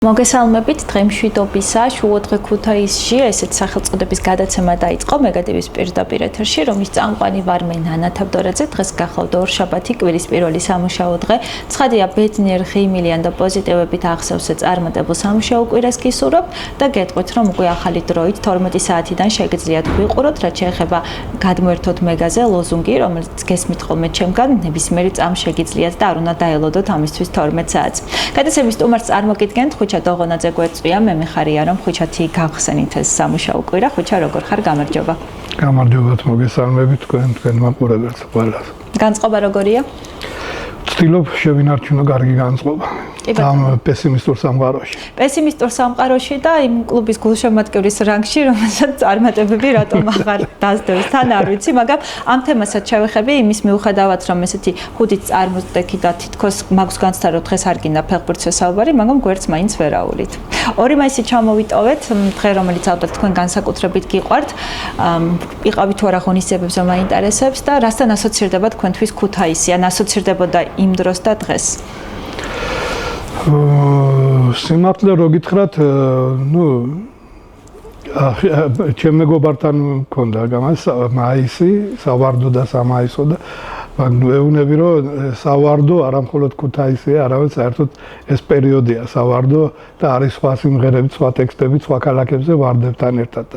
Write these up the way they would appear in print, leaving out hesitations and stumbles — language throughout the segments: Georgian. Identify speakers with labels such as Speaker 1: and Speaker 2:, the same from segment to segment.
Speaker 1: მოგესალმებით, დღემშვიდობისა, შუადღე ქუთაისში ესეთ სახელწოდების გადაცემა დაიწყო მეგატივის პირდაპირ ეთერში, რომლის წამყვანი ვარ მე ნანა თევდორაძე. დღეს გახლავთ ორშაბათი, კვირის პირველი სამუშაო დღე. ცხადია, ბედნიერ, ღიმილიან და პოზიტივებით აღსავსე წარმატებულ სამუშაო კვირას გისურვებ და გეტყვით, რომ უკვე ახალი დროით 12 საათიდან შეგიძლიათ გვიყუროთ, რაც შეეხება გადმოერთოთ მეგაზე ლოზუნგი, რომელიც გესმით ხოლმე ჩემგან, ნებისმიერი წამ შეგიძლიათ და არ უნდა დაელოდოთ ამისთვის 12 საათს. გადაცემის სტუმარს წარმოგიდგენთ ხუჩა დოღონაძე გვეწვია, მე მიხარია რომ ხუჩათი გავხსენით ეს სამუშაო კვირა. ხუჩა, როგორ ხარ? გამარჯობა.
Speaker 2: გამარჯობათ, მოგესალმებით თქვენ მაყურებელს ყველას.
Speaker 1: განწყობა როგორია?
Speaker 2: ვცდილობ შევინარჩუნო კარგი განწყობა. ამ პესიმისტურ სამყაროში.
Speaker 1: პესიმისტურ სამყაროში და იმ კლუბის გულშემატკივრის რანგში, რომელსაც წარმატებები რატომ აღარ დასდევს, თან არ ვიცი, მაგრამ ამ თემასაც შევეხები იმის მიუხედავად, რომ ესეთი ხუთით წარმოსდექი და თითქოს მაქვს განცდა, რომ დღეს არ გინდა ფეხბურთზე საუბარი, მაგრამ გვერდს მაინც ვერაულით. 2 მაისი ჩამოვიტოვეთ, დღე რომელიც ალბათ თქვენ განსაკუთრებით გიყვართ, იყავით თუ არა ღონისძიებებზე მაინტერესებს და რასთან ასოცირდება თქვენთვის ქუთაისი, ან ასოცირდებოდა იმ დროს და დღეს?
Speaker 2: სიმართლე რო გითხრათ, ჩემ მეგობართან მქონდა მაისი, სავარდო და სამაისო და ვეუბნები, რომ სავარდო არა მხოლოდ ქუთაისია, არამედ საერთოდ ეს პერიოდია სავარდო და არის სხვა სიმღერები, სხვა ტექსტები, სხვა ქალაქებზე ვარდებთან ერთად.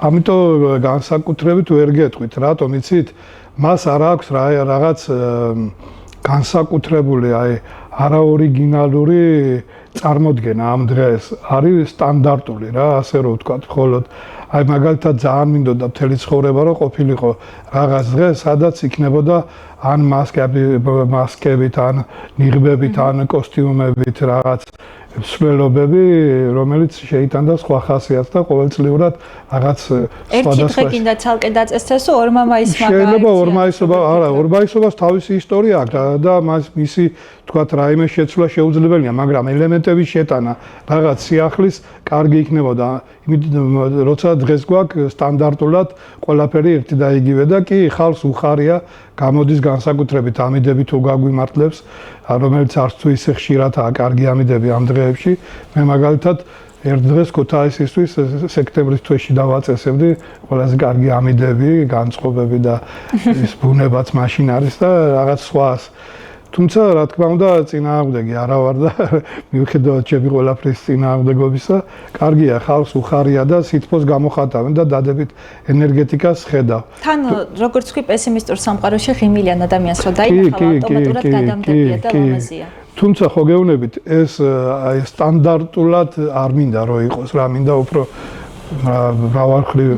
Speaker 2: ამიტომ განსაკუთრებით ვერ გეტყვით, რატომ იცით? მას არ აქვს რაღაც განსაკუთრებული არაორიგინალური წარმოდგენა ამ დღეს. არის სტანდარტული რა, ასე რომ ვთქვათ, მხოლოდ მაგალითად ძალიან მინდოდა მთელი ცხოვრება რომ ყოფილიყო რაღაც დღე, სადაც იქნებოდა ან მასკებით, ან ნიღბებით, ან კოსტიუმებით რაღაც მსვლელობები, რომელიც შეიტანდა სხვა ხასიათს და ყოველწლიურად რაღაც
Speaker 1: ერთი დღე გინდა ცალკე დაწესდეს, 2 მაისმა
Speaker 2: შეიძლება 2 მაისობა, არა, 2 მაისობას თავისი ისტორია აქვს და მისი თქვათ რაიმე შეცვლა შეუძლებელია, მაგრამ ელემენტების შეტანა რაღაც სიახლის კარგი იქნებოდა. როცა დღეს გვაქვს სტანდარტულად ყველაფერი ერთი და იგივე და კი ხალხს უხარია გამოდის განსაკუთრებით ამიდები თუ გაგვიმართლებს, რომელიც არც თუ ისე ხშირადაა კარგი ამიდები ამ დღეებში. მე მაგალითად ერთ დღეს ქუთაისისთვის სექტემბრის თვეში დავაწესებდი ყველაზე კარგი ამიდები, განწყობები და ის ბუნებაც მაშინ არის და რაღაც სხვას. თუმცა რა თქმა უნდა წინააღმდეგი არა ვარ და მიუხედავად ჩემი ყველაფრის წინააღმდეგობისა, კარგია ხალხს უხარია და სითბოს გამოხატავენ და დადებით ენერგეტიკას ხედავ.
Speaker 1: თან როგორც ვთქვი, პესიმისტურ სამყაროში ღიმილიან ადამიანს რო დაინახავ, ავტომატურად გადამდებია და ლამაზია.
Speaker 2: თუმცა ხო გეუბნებით, ეს სტანდარტულად არ მინდა რომ იყოს, რა მინდა უფრო მრავალმხრივ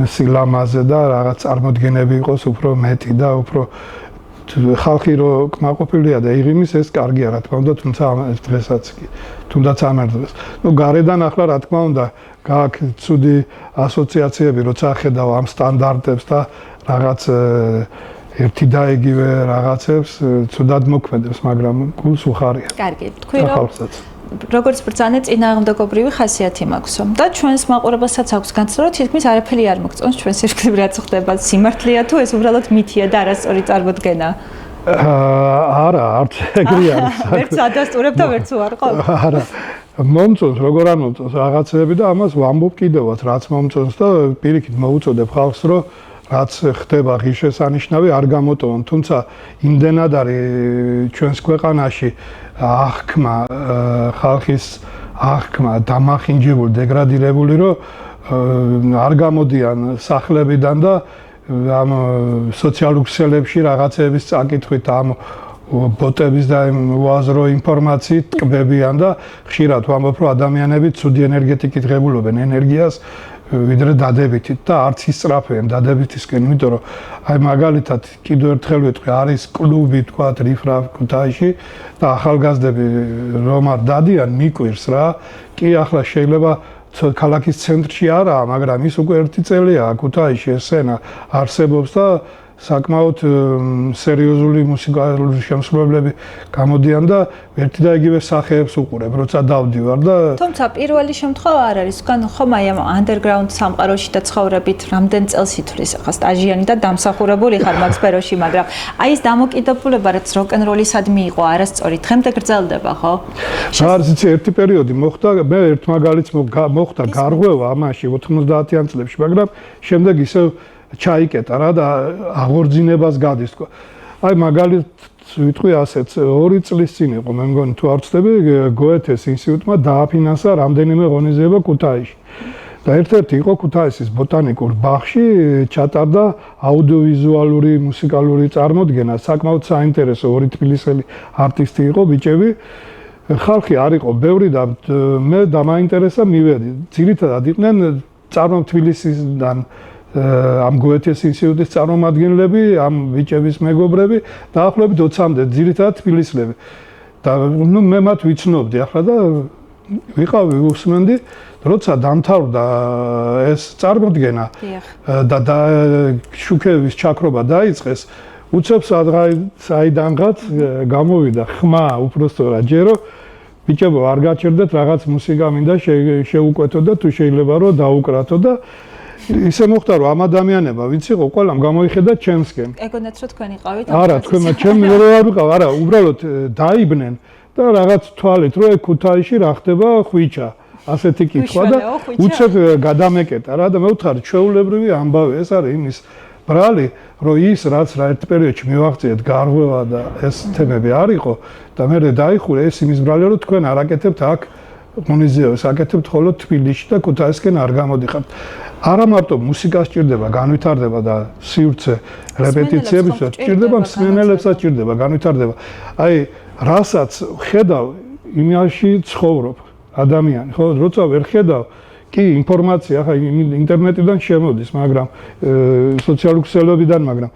Speaker 2: სილამაზე და რაღაც წარმოდგენები იყოს უფრო მეტი და უფრო ხალხი რო კმაყოფილია და იღიმის ეს კარგია რა თქმა უნდა, თუმცა ამ დღესაც კი თუნდაც ამ დღეს. გარედან ახლა რა თქმა უნდა გააქვს ცუდი ასოციაციები, როცა ხედავ ამ სტანდარტებს და რაღაც ერთი და იგივე რაღაცებს ცუდად მოქმედებს, მაგრამ გულს უხარია.
Speaker 1: კარგი, თქვი რომ როგორც ბრძანე წინააღმდეგობრივი ხასიათი მაქვსო და ჩვენს მაყურებელსაც აქვს განცდა, რომ თითქმის არაფერი არ მოგწონს ჩვენს ირგვლივ რაც ხდება. სიმართლეა თუ ეს უბრალოდ მითია და არასწორი წარმოდგენა?
Speaker 2: არა, არც ეგრე არის.
Speaker 1: ვერც ადასტურებ და ვერც უარყო?
Speaker 2: არა. მომწონს, როგორ არ მომწონს რაღაცები და ამას ვამბობ კიდევაც, რაც მომწონს და პირიქით მოუწოდებ ხალხს, რომ რაც ხდება ღირსშესანიშნავი არ გამოტოვონ, თუმცა იმდენად არის ჩვენს ქვეყანაში აღქმა, ხალხის აღქმა დამახინჯებული, დეგრადირებული, რომ არ გამოდიან სახლებიდან და ამ სოციალურ ქსელებში რაღაცების წაკითხვით ამ ბოტების და უაზრო ინფორმაციით ტკბებიან და ხშირად ვამბობ, რომ ადამიანები ცუდი ენერგეტიკით ღებულობენ ენერგიას ვიდრე დადებითით და არც ისწრაფენ დადებითისკენ, იმიტომ რომ აი მაგალითად კიდევ ერთხელ ვიტყვი, არის კლუბი თქვა რიფრა ქუთაისში და ახალგაზრდები რომ არ დადიან მიკვირს რა. კი ახლა შეიძლება ქალაქის ცენტრში არაა, მაგრამ ის უკვე 1 წელია ქუთაისში ეს სცენა არსებობს და საკმაოდ სერიოზული მუსიკალური შემსრულებლები გამოდიან და ერთი და იგივე სახეებს უყურებ, როცა დავდივარ და
Speaker 1: თუმცა პირველი შემთხვევა არ არის, თქვენ ხომ აი ამ underground სამყაროში და ცხოვრებით რამდენ წელს ითვლის ახლა სტაჟიანი და დამსახურებული ხარ მაგ სფეროში, მაგრამ აი ეს დამოკიდებულება რაც როკ-ენ-როლისადმი იყო არასწორი, დღემდე გრძელდება, ხო?
Speaker 2: რა არის იცი ერთი პერიოდი მოხდა, მე ერთ მაგალითს მოხდა გარღვევა ამაში 90-იან წლებში, მაგრამ შემდეგ ისევ ჩაიკეტა რა და აღორძინებას გადის თქვა. აი მაგალითს ვიტყვი ასეც 2 წლის წინ იყო მე მგონი თუ არ ვცდები გოეთეს ინსტიტუტმა დააფინანსა რამდენიმე ღონისძიება ქუთაისში. და ერთ-ერთი იყო ქუთაისის ბოტანიკურ ბაღში ჩატარდა აუდიოვიზუალური მუსიკალური წარმოდგენა, საკმაოდ საინტერესო 2 თბილისელი არტისტი იყო ბიჭები. ხალხი არ იყო ბევრი და მე დამაინტერესა მივედი. ძირითადად იყვნენ თბილისიდან ამ გოეთეს ინსტიტუტის წარმომადგენლები, ამ ბიჭების მეგობრები, დაახლოებით 20-მდე ძირითადად თბილისლები. და ნუ მე მათ ვიცნობდი ახლა და ვიყავი უსმენდი, როცა დამთავრდა ეს წარმოდგენა და შუქების ჩაქრობა დაიწყეს, უცებ საიდანღაც გამოვიდა ხმა უბრალოდ ჯერო ბიჭებო არ გაჩერდეთ რაღაც მუსიკა მინდა შეუკვეთო და თუ შეიძლება რომ დაუკრათო და ისე მოხდა რომ ამ ადამიანებმა ვინც იყო ყველამ გამოიხედა ჩემსკენ.
Speaker 1: ეგონათ რომ თქვენ იყავით?
Speaker 2: არა, თქვენმა ჩემი რო არ ვიყავ, არა, უბრალოდ დაიბნენ და რაღაც თვალით რომ ქუთაისში რა ხდება ხვიჩა. ასეთი კითხვა და უცებ გადამეკეტა რა და მე ვთქარი ჩვეულებრივი ამბავი ეს არის იმის ბრალი რომ ის რაც რა ერთ პერიოდში მივაღწიეთ გარღვევა და ეს თემები არ იყო და მე დაიხურე ეს იმის ბრალია რომ თქვენ არ აკეთებთ აქ მონიზიოს აკეთებთ მხოლოდ თბილისში და ქუთაისკენ არ გამოდიხართ. არა მარტო მუსიკა სჭირდება, განვითარდება და სივრცე რეპეტიციებისაც სჭირდება, მსმენელებსაც სჭირდება, განვითარდება. აი, რასაც ხედავ, იმაში ცხოვრობ ადამიანი, ხო, როცა ვერ ხედავ, კი, ინფორმაცია ხა ინტერნეტიდან შემოდის, მაგრამ სოციალური ქსელებიდან, მაგრამ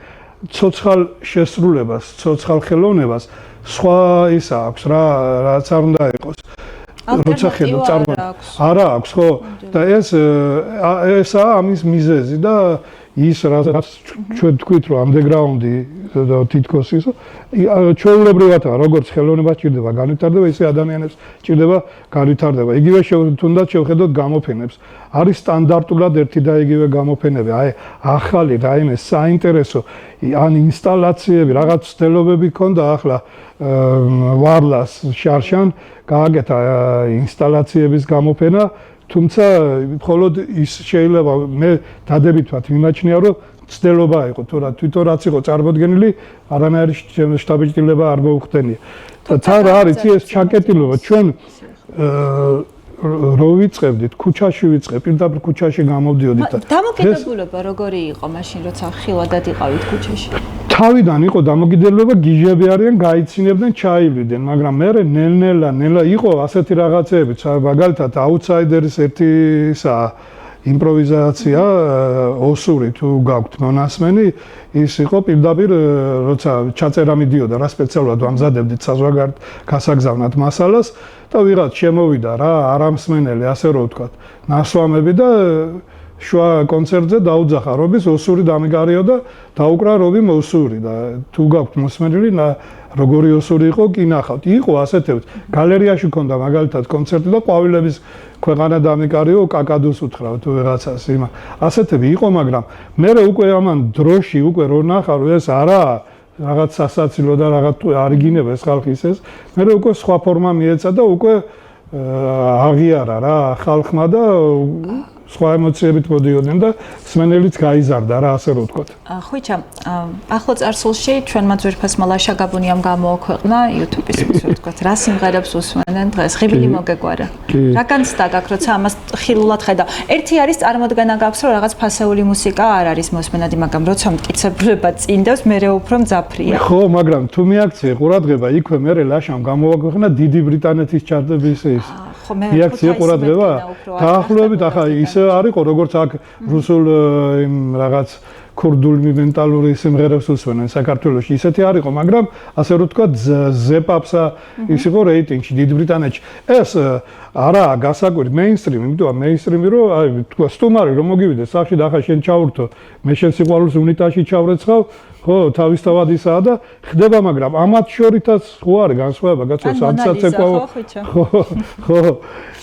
Speaker 2: ცოცხალ შესრულებას, ცოცხალ ხელოვნებას სხვა ის აქვს რა, რაც არ უნდა იყოს. როცა ხედავ არა აქვს ხო და ესაა ამის მიზეზი და ის რაც ჩვენ თქვით რომ ანდერგრაუნდი და თითქოს ისო ჩვეულებრივადაა როგორც ხელოვნება სჭირდება განვითარდება ისე ადამიანებს სჭირდება განვითარდება იგივე თუნდაც შევხედოთ გამოფენებს არის სტანდარტულად ერთი და იგივე გამოფენები აი ახალი რაიმე საინტერესო ან ინსტალაციები რაღაც ცდელობები ქონდა ახლა ვარლას შარშან გააკეთა ინსტალაციების გამოფენა თუმცა მხოლოდ ის შეიძლება მე დადებით ვთქვათ მიმაჩნია რომ ცდელობა იყო თვითონ რაც იყო წარმოდგენილი არანაირი შტაბ-ჭრილება არ მოუხდენია და თან რა არის ეს ჩაკეტილობა ჩვენ რო ვიწყებდით ქუჩაში ვიწყებ პირდაპირ ქუჩაში გამოვდიოდით და
Speaker 1: დამოკიდებულება როგორი იყო მაშინ როცა ხილვადად იყავით ქუჩაში
Speaker 2: თავიდან იყო დამოკიდებულება გიჟები არიან გაიცინებდნენ ჩაივლიდნენ მაგრამ მე ნელა იყო ასეთი რაღაცეები მაგალითად აუთსაიდერის ერთი იმპროვიზაცია ოსური თუ გაქვთ მონასმენი ის იყო პირდაპირ როცა ჩაწერა მიდიოდა რა სპეციალურად ვამზადებდით საზღვარგარეთ გასაგზავნად მასალას და ვიღაც შემოვიდა რა არამსმენელი ასე რომ ვთქვათ ნასვამები და შუა კონცერტზე დაუძახა რობის ოსური დამიგარიო და დაუკრა რობი მოსური და თუ გაქვთ მოსმენელი როგორი ოსური იყო კი ნახავთ იყო ასეთებს გალერეაში ქონდა მაგალითად კონცერტი და ყვავილების ქვეყანა დამიკარიო კაკადოს უთხრა თუ ვიღაცას იმა ასეთები იყო მაგრამ მე უკვე ამან დროში უკვე რო ნახა რომ ეს არა რაღაც სასაცილო და რაღაც არ იგინება ეს ხალხის ეს მე უკვე სხვა ფორმა მიეცა და უკვე აღიარა რა ხალხმა და სხვა ემოციებით მოდიოდნენ და სმენელიც გაიზარდა რა ასე რომ ვთქვათ.
Speaker 1: ხვიჩა, ახლო წარსულში ჩვენმა ძვირფასმა ლაშა გაბუნიამ გამოაქვეყნა YouTube-ის ისე ვთქვათ, რა სიმღერებს უსმენენ დღეს, ღიბილი მოგეგვარა. რა განცდა გაქვს, როცა ამას ხილულად ხედავ. ერთი არის წარმოდგენა გაქვს, რომ რაღაც ფასეული მუსიკა არ არის მოსმენადი, მაგრამ როცა მტკიცებულება წინდევს, მერე უფრო მძაფრია.
Speaker 2: ხო, მაგრამ თუ მიაქციე ყურადღება, იქვე მერე ლაშამ გამოაქვეყნა დიდი ბრიტანეთის ჩარტების ის რეაქცია ყურადღება. დაახლოებით ახლა ისე არისო, როგორც აქ რუსულ იმ რაღაც ქურდული მენტალური სიმღერებს უსვენენ საქართველოში. ისეთი არ იყო, მაგრამ ასე რომ თქვა ზეპაპსა ის იყო რეიტინგში დიდ ბრიტანეთში. ეს არაა გასაკვირი მეინსტრიმი, იმიტომ მეინსტრიმი რომ აი თქვა სტუმარი რომ მოგივიდეს სახში და ახლა შენ ჩავრთო, მე შენ სიყვარულს უნიტაში ჩავრეცხავ, ხო, თავისთავად ისაა და ხდება, მაგრამ ამათ შორითაც ხო არის განსხვავება, კაცო, სადაც ეკვა. ხო.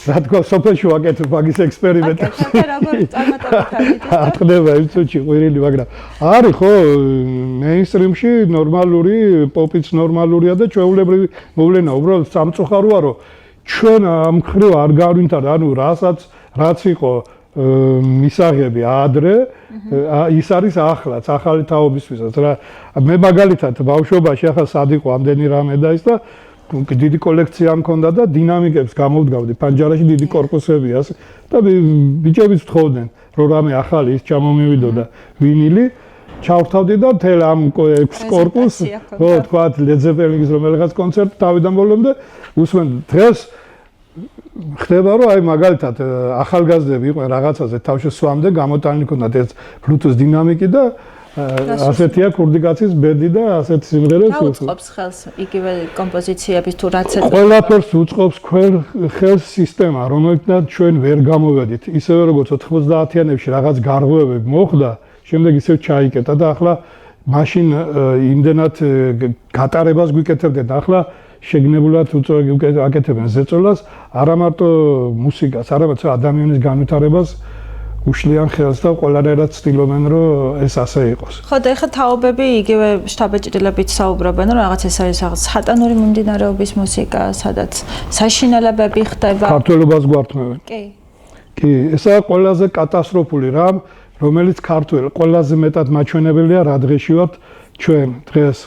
Speaker 2: რა თქვა, სოფელში ვაკეთებ მაგის ექსპერიმენტებს.
Speaker 1: როგორ წარმატებით
Speaker 2: არ ხდება იმ წუთში ყვირილი, მაგრამ არის ხო, მეინსტრიმში ნორმალური, პოპიც ნორმალურია და ჩვეულებრივი მოვლენა, უბრალოდ სამწუხაროა, რომ ჩვენ ამ ხრივ არ გავინთარ, ანუ რაც იყო მისაღები ადრე, ის არის ახლაც, ახალი თაობისთვისაც რა. მე მაგალითად ბავშვობაში ახლა სად იყო ამდენი რამე და ის და დიდი კოლექცია მქონდა და დინამიკებს გამოვდგავდი პანჯარაში დიდი კორპუსები ასე და ბიჭებიც თხოვდნენ რომ რამე ახალი ის ჩამომივიდოდა ვინილი ჩავთავდი და თელ ამ 6 კორპუსს ხო თქვა ლედზეპელინის რომელიღაც კონცერტი თავიდან ბოლომდე უსმენდი დღეს ხდება რომ აი მაგალითად ახალგაზრდები იყვნენ რაღაცაზე თავში სვამდე გამოტანილი ქონდათ ეს Bluetooth დინამიკი და ასეთია ქურდი კაცის ბედი და ასეთი სიმღერებს
Speaker 1: უწყობს ხელს იგივე კომპოზიციების თუ რაც ეწოდება
Speaker 2: ყველაფერს უწყობს ხელს სისტემა რომელთაც ჩვენ ვერ გამოვედით ისევე როგორც 90-იანებში რაღაც გარღვევები მოხდა შემდეგ ისევ ჩაიკეტა და ახლა მაშინ იმდენად გატარებას გვიკეთებდნენ ახლა შეგნებულად აკეთებენ ზეწოლას არა მარტო მუსიკას არამედ ადამიანის განვითარებას უშლიან ხელს და ყველანაირად ცდილობენ რომ ეს ასე იყოს.
Speaker 1: ხო და ეხლა თაობები იგივე შტაბეჭდილებით საუბრობენ რომ რაღაც ეს არის რაღაც სატანური მიმდინარეობის მუსიკა, სადაც საშინელებები ხდება.
Speaker 2: ქართველობას გვართმევენ.
Speaker 1: კი.
Speaker 2: კი, ესაა ყველაზე კატასტროფული რამ, რომელიც ქართველ ყველაზე მეტად მაჩვენებელია რა დღეში ვართ ჩვენ დღეს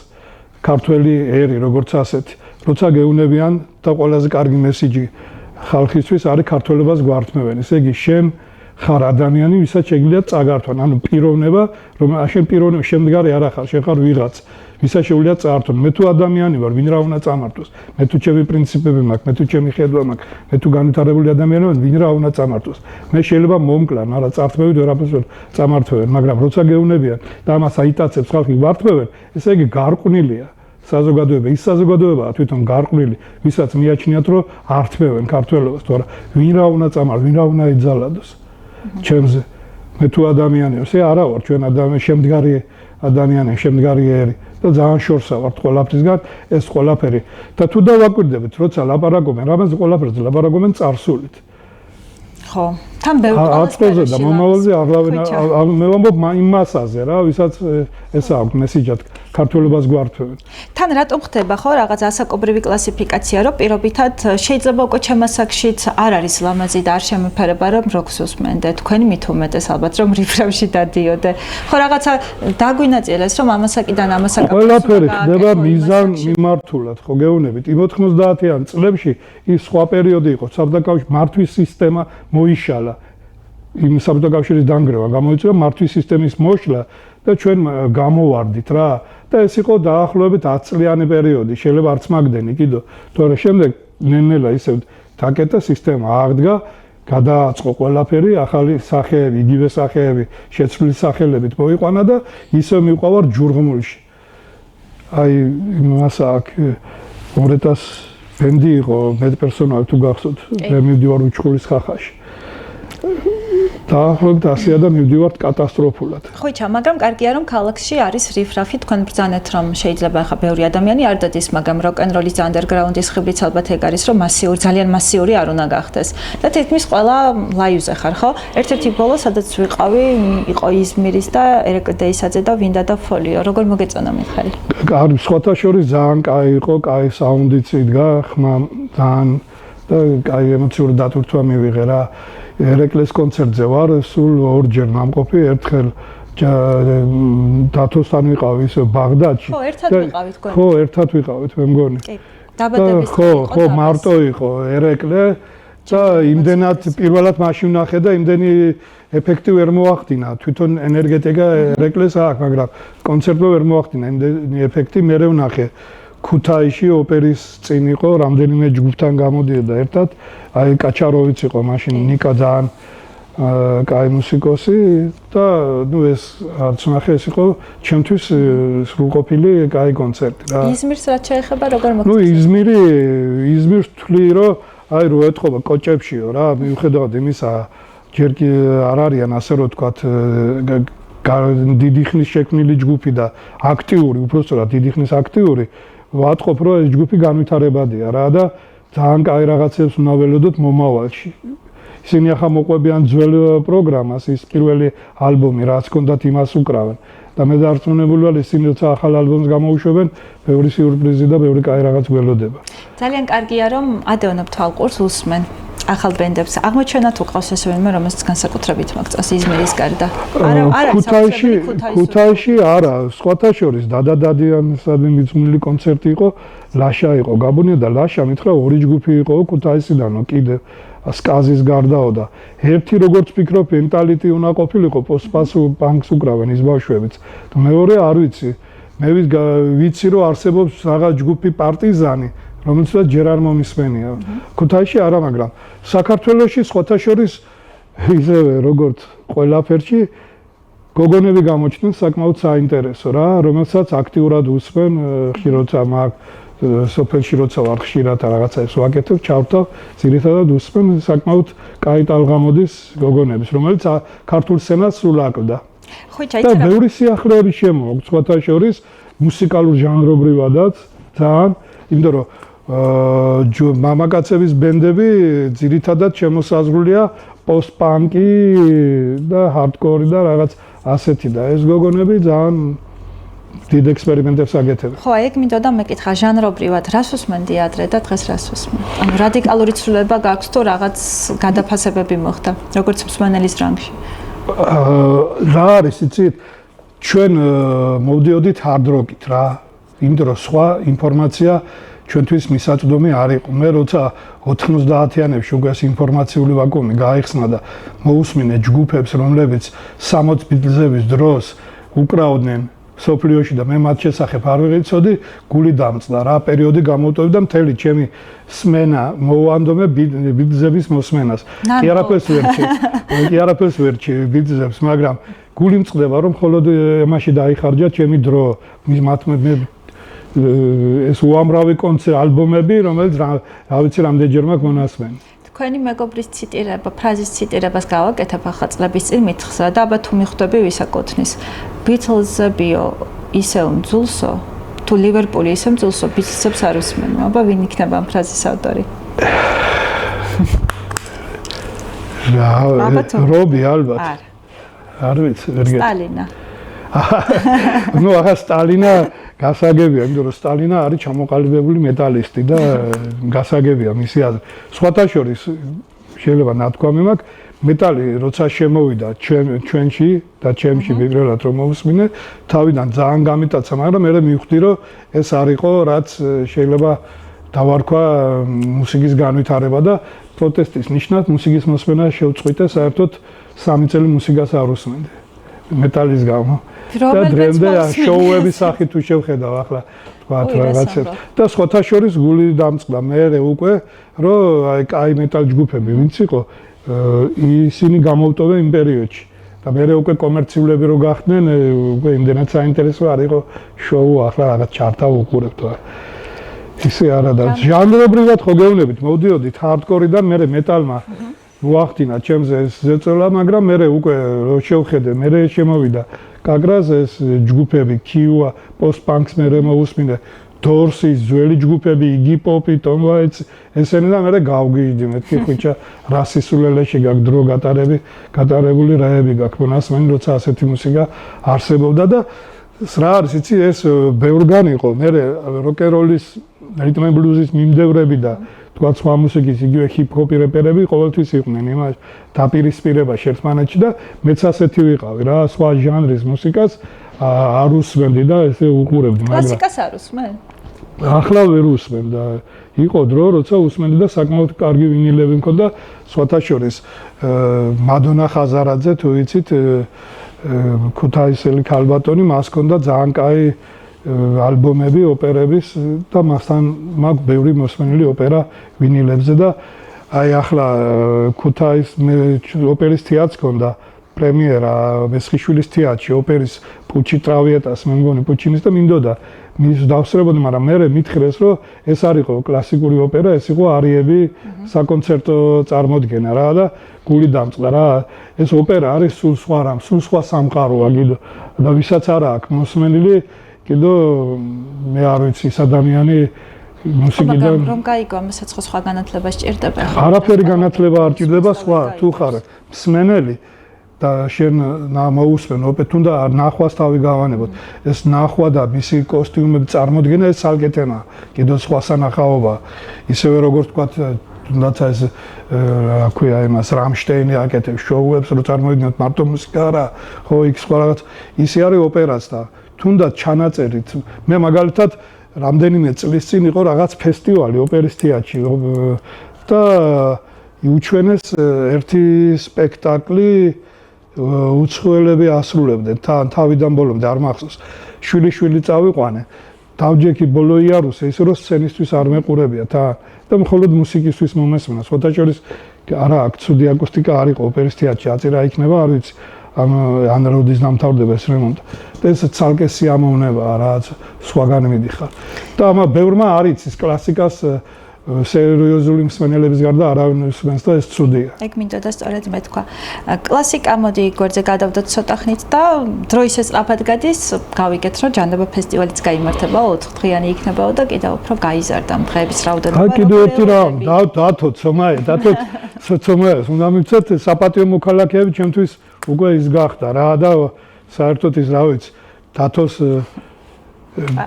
Speaker 2: ქართველი ერი როგორც ასეთი. როცა გეუნებიან და ყველაზე კარგი მესიჯი ხალხისთვის არის ქართველობას გვართმევენ. ესე იგი შენ ხარ ადამიანი, ვისაც შეგვიძლია წაგართვან, ანუ პიროვნება, რომ შენ პიროვნება შემდგარი არ ახარ, შენ ხარ ვიღაც, ვისაც შეგვიძლია წაართვან. მე თუ ადამიანი ვარ, ვინ რა უნდა წამართოს? მე თუ ჩემი პრინციპები მაქვს, მე თუ ჩემი ხედვა მაქვს, მე თუ განვითარებული ადამიანი ვარ, ვინ რა უნდა წამართოს? მე შეიძლება მომკლან, არა წართმევით ვერაფერს ვერ წამართვენ, მაგრამ როცა გეუნებიან და ამას აიტაცებს ხალხი ვართმევენ, ესე იგი გარყვნილია. საზოგადოება ის საზოგადოებაა თვითონ გარყვნილი, ვისაც მიაჩნიათ რომ ართმევენ ქართველობას, თორე ვინ რა უნდა წამართოს, ვინ რა უნდა იძალადოს. ჩემზე მე თუ ადამიანი ვარ, ესე არა ვარ ჩვენ ადამიანი შემდგარი ადამიანი, შემდგარი ერი და ძალიან შორსა ვართ ყველაფრისგან ეს ყველაფერი და თუ დავაკვირდებით, როცა ლაპარაკობენ, რამაზე ყველაფერზე ლაპარაკობენ წარსულით.
Speaker 1: ხო, თან ბევრი
Speaker 2: აწყოზე და მომავალზე მე ვამბობ იმ მასაზე რა, ვისაც ეს აქვს მესიჯად ქართველობას გვართმევენ.
Speaker 1: თან რატომ ხდება ხო რაღაც ასაკობრივი კლასიფიკაცია, რომ პირობითად შეიძლება უკვე ჩემასაკშიც არ არის ლამაზი და არ შემეფერება რომ როკს უსმენდე, თქვენი მით უმეტეს ალბათ რომ რიფრამში დადიოდე. ხო რაღაცა დაგვინაწილეს რომ ამასაკიდან ამასაკა
Speaker 2: ყველაფერი ხდება მიზან მიმართულად, ხო გეუბნებით, 90-იან წლებში ის სხვა პერიოდი იყო, საბჭოთა მართვის სისტემა მოიშალა. იმ საბჭოთა კავშირის დანგრევა გამოიწვია მართვის სისტემის მოშლა და ჩვენ გამოვარდით რა და ეს იყო დაახლოებით 10 წლიანი პერიოდი, შეიძლება არც მაგდენი კიდო, თორე შემდეგ ნენელა ისევ დაკეტა სისტემა აღდგა, გადააწყო ყველაფერი, ახალი სახეები, იგივე სახეები, შეცვლილი სახელებით მოიყვანა და ისევ მივყავარ ჯურღმულში. აი იმას აქ 2000 ბენდი იყო მეტპერსონალი თუ გახსოვთ, მე მივდივარ უჩხურის ხახაში. დაახლოებით 100 და მივდივართ კატასტროფულად.
Speaker 1: ხოიჩა, მაგრამ კარგია რომ ქალაქში არის რიფრაფი, თქვენ ბრძანეთ რომ შეიძლება ახლა ბევრი ადამიანი არ დადის, მაგრამ როკ-ენ-როლის და ანდერგრაუნდის ხიბრიც ალბათ ეგ არის რომ ძალიან მასიური არ უნდა გახდეს. და თითქმის ყველა ლაივზე ხარ, ხო? ერთ-ერთი ბოლო სადაც ვიყავი, იყო იზმირის და ერეკ დეისაძე და ვინდა და ფოლიო. როგორ მოგეწონა მიხარი?
Speaker 2: არ სხვათა შორის ძალიან კაი იყო, კაი საუნდიც იდგა, ხმა ძალიან და კაი ემოციური დატვირთვა მივიღე რა. ერეკლეს კონცერტზე ვარ, სულ ორჯერ მომყოფი, ერთხელ დათოსთან ვიყავი ისე ბაღდადში.
Speaker 1: ხო, ერთად ვიყავით თქვენ.
Speaker 2: ხო, ერთად ვიყავით, მე მგონი.
Speaker 1: კი. დაბადების
Speaker 2: ხო, მარტო იყო ერეკლე და იმდენად პირველად მაშინ ვნახე და იმდენი ეფექტი ვერ მოახდინა. თვითონ ენერგეტიკა ერეკლეს აქვს, მაგრამ კონცერტზე ვერ მოახდინა იმდენი ეფექტი, მე ვნახე. ქუთაისში ოპერის წინ იყო, რამდენიმე ჯგუფთან გამოდიოდა ერთად. აი კაჩაროვიც იყო მაშინ, ნიკა ძალიან კაი მუსიკოსი და ნუ ეს არც ნახე ეს იყო ჩემთვის სრულყოფილი კაი კონცერტი რა.
Speaker 1: იზმირს რაც შეეხება როგორ მოგწესრიგეთ?
Speaker 2: ნუ იზმირს თვლი რომ აი რო ეთყობა კოჭებშიო რა მიუხედავად იმისა ჯერ კი არ არიან ასე რომ თქვათ დიდი ხნის შექმნილი ჯგუფი და აქტიური უბრალოდ დიდი ხნის აქტიური ვატყობ რომ ეს ჯგუფი განვითარებადია რა და ძალიან კაი რაღაცებს უნდა ველოდოთ მომავალში. ისინი ახლა მოყვებიან ძველ პროგრამას, ის პირველი ალბომი, რაც ჰქონდათ იმას უკრავენ. და მე დარწმუნებული ვარ, ისინი როცა ახალ ალბომს გამოუშვებენ, ბევრი სიურპრიზი და ბევრი კაი რაღაც ველოდება.
Speaker 1: ძალიან კარგია, რომ ადევნებ თვალყურს უსმენ ახალ ბენდებს. აღმოჩენა თუ ყავს ეს ვინმე, რომელსაც განსაკუთრებით მოგწონს იზმირის გარდა. არა,
Speaker 2: ქუთაისში არა, სხვათა შორის დადადადიანსადმი მიძღვნილი კონცერტი იყო, ლაშა იყო გაბონია და ლაშა მითხრა ორი ჯგუფი იყო ქუთაისიდანო კიდევ სკაზის გარდაო და ერთი როგორც ფიქრობ მენტალიტი უნდა ყოფილიყო პოსტ-პანკს უკრავენ ის ბავშვებიც და მეორე არ ვიცი მე ვიცი რომ არსებობს რაღაც ჯგუფი პარტიზანი რომელსაც ჯერ არ მომისმენია ქუთაისში არა მაგრამ საქართველოში სხვათა შორის ისევე როგორც ყველაფერში გოგონები გამოჩნდნენ საკმაოდ საინტერესო რა რომელსაც აქტიურად უსმენ ხშიროცა მაგ სოფელში როცა ვარ ხშირად რაღაცას ვაკეთებ, ჩავთავ, ძირითადად უსმენ საკმაოდ კაი ტალღამოდის გოგონების, რომელიც ქართულ სცენას სულ აკლდა.
Speaker 1: ხო, ჩაიწერა.
Speaker 2: და ბევრი სიახლეები შემოაქვს სხვათა შორის მუსიკალურ ჟანრობრივადაც ძალიან, იმიტომ რომ მამაკაცების ბენდები ძირითადად შემოსაზღვრულია პოსტ-პანკი და ჰარდკორი და რაღაც ასეთი და ეს გოგონები ძალიან დიდ ექსპერიმენტებს აკეთებენ.
Speaker 1: ხო, ეგ მინდოდა მეკითხა ჟანრობრივად რას უსმენდი ადრე და დღეს რას უსმენ? ანუ რადიკალური ცვლილება გაქვს თუ რაღაც გადაფასებები მოხდა, როგორც მსმენელის რანგში?
Speaker 2: რა არის, იცით? ჩვენ მოვდიოდით hard rock-ით რა. იმიტომ რომ სხვა ინფორმაცია ჩვენთვის მისაწვდომი არ იყო. მე როცა 90-იანებში უკვე ინფორმაციული ვაკუუმი გაიხსნა და მოусმინე ჯგუფებს, რომლებიც 60 ბიტლზების დროს უკრავდნენ სოფლიოში და მე მათ შესახებ არ ვიღიცოდი, გული დამწდა რა პერიოდი გამოვტოვე და მთელი ჩემი სმენა მოვანდომე ბიტლზების მოსმენას. კი არაფერს ვერჩი ბიტლზებს, მაგრამ გული მწყდება რომ მხოლოდ იმაში დაიხარჯა ჩემი დრო. მათ ეს უამრავი კონცერტ ალბომები, რომელიც რა ვიცი რამდენჯერ მაქვს მონასმენი.
Speaker 1: თქვენი მეგობრის ციტირება, ფრაზის ციტირებას გავაკეთებ ახლა წლების წინ მითხსა და აბა თუ მიხვდები ვისაკუთნის. ბიტლზებიო ისე უმძულსო, თუ ლივერპული ისე უმძულსო, ბიტლზებს არ უსმენ. აბა ვინ იქნება ამ ფრაზის ავტორი?
Speaker 2: რობი ალბათ. არ ვიცი, ვერ გეტყვი.
Speaker 1: სტალინა.
Speaker 2: ნუ ახლა სტალინა გასაგებია, იმიტომ რომ სტალინა არის ჩამოყალიბებული მეტალისტი და გასაგებია მისი აზრი. სხვათა შორის შეიძლება ნათქვამი მაქვს, მეტალი როცა შემოვიდა ჩვენში და ჩემში პირველად რომ მოვუსმინე, თავიდან ძალიან გამიტაცა, მაგრამ მე მივხვდი რომ ეს არ იყო, რაც შეიძლება დავარქვა მუსიკის განვითარება და პროტესტის ნიშნად მუსიკის მოსმენა შევწყვიტე, საერთოდ 3 წელი მუსიკას არ უსმენდი. მეტალის გამო. და დრემდე შოუების სახით თუ შევხედავ ახლა თქვათ რაღაცებს და სხვათა შორის გული დამწყდა მე უკვე რომ აი კაი მეტალ ჯგუფები ვინც იყო ისინი გამოვტოვე იმ პერიოდში და მე უკვე კომერციულები რო გახდნენ უკვე იმდენად საინტერესო არ იყო შოუ ახლა რაღაც ჩართავ უყურებთ ისე არა და ჟანრობრივად ხო გეუბნებით მოვდიოდით ჰარდკორიდან მე მეტალმა მოახდინა ჩემზე ეს ზეწოლა მაგრამ მე უკვე რო შევხედე მე შემოვიდა კაგრას ეს ჯგუფები კიუა პოსტ-პანკს მე მოусმინე დორსის ძველი ჯგუფები იგი პოპი ტომ ვაიტს ესენი და მე გავგიჟდი მეთქი ხუჭა რასისულელეში გაქვს დრო გატარებული რაები გაქვს მონასმენი როცა ასეთი მუსიკა არსებობდა და რა არის იცი ეს ბევრგან იყო მე როკ-ენ-როლის რიტმ ენ ბლუზის მიმდევრები და თქვა სხვა მუსიკის იგივე ჰიპ-ჰოპი რეპერები ყოველთვის იყვნენ იმას დაპირისპირებაში ერთმანეთში და მეც ასეთი ვიყავი რა სხვა ჟანრის მუსიკას არ უსმენდი და ესე უყურებდი
Speaker 1: მაგრამ კლასიკას არ უსმენ?
Speaker 2: ახლა ვერ უსმენ და იყო დრო როცა უსმენდი და საკმაოდ კარგი ვინილები მქონდა სხვათა შორის მადონა ხაზარაძე თუ იცით ქუთაისელი ქალბატონი მას ჰქონდა ძალიან კაი ალბომები ოპერების და მასთან მაქვს ბევრი მოსმენილი ოპერა ვინილებზე და აი ახლა ქუთაის ოპერის თეატრს ჰქონდა პრემიერა მესხიშვილის თეატრში ოპერის პუჩი ტრავიეტას მე მგონი პუჩინის და მინდოდა მის დავსწრებოდი, მაგრამ მე მითხრეს, რომ ეს არ იყო კლასიკური ოპერა, ეს იყო არიები საკონცერტო წარმოდგენა რა და გული დამწყდა რა. ეს ოპერა არის სულ სხვა რამ, სულ სხვა სამყაროა კიდე და ვისაც არა აქვს მოსმენილი, კიდე მე არ ვიცი ეს ადამიანი მუსიკიდან
Speaker 1: რომ გაიგო ამასაც სხვა განათლება სჭირდება.
Speaker 2: არაფერი განათლება არ ჭირდება სხვა თუ ხარ მსმენელი და შენ მოусმენ თუნდა ნახვას თავი გავანებოთ ეს ნახვა და მისი კოსტიუმები წარმოდგენა ეს ცალკე თემა კიდევ სხვა სანახაობა ისევე როგორც თქვათ თუნდაც ეს რა ქვია იმას რამშტეინი აკეთებს შოუებს რო წარმოიდგინოთ მარტო მუსიკა არა ხო იქ სხვა რაღაც ისე არის ოპერაც და თუნდაც ჩანაწერით მე მაგალითად რამდენიმე წლის წინ იყო რაღაც ფესტივალი ოპერის თეატრში და იუჩვენეს ერთი სპექტაკლი უცხოელები ასრულებდნენ თავიდან ბოლომდე არ მახსოვს შვილი წავიყვანე დავჯექი ბოლო იარუსე ისე რომ სცენისთვის არ მეყურებია და მხოლოდ მუსიკისთვის მომესმენა სხვათა შორის არა აქ ცუდი აკუსტიკა არ იყო ოპერის თეატრში აწირა იქნება არ ვიცი ან როდის დამთავრდება ეს რემონტი და ეს ცალკე სიამოვნებაა რაც სხვაგან მიდიხარ და ამა ბევრმა არ იცის კლასიკას სერიოზული მსმენელების გარდა არავინ უსმენს და ეს ცუდია.
Speaker 1: ეგ მინდოდა სწორედ მე თქვა. კლასიკა მოდი გვერდზე გადავდოთ ცოტა ხნით და დროის ესწრაფად გადის, გავიგეთ რომ ჯანდაბა ფესტივალიც გაიმართება 4 დღიანი იქნებაო და კიდევ უფრო გაიზარდა დღეების რაოდენობა.
Speaker 2: აი კიდევ ერთი რამ, დათო ცომაეს, უნდა მივცეთ საპატიო მოქალაქეები ჩემთვის უკვე ის გახდა რა და საერთოდ ის რა ვიცი, დათოს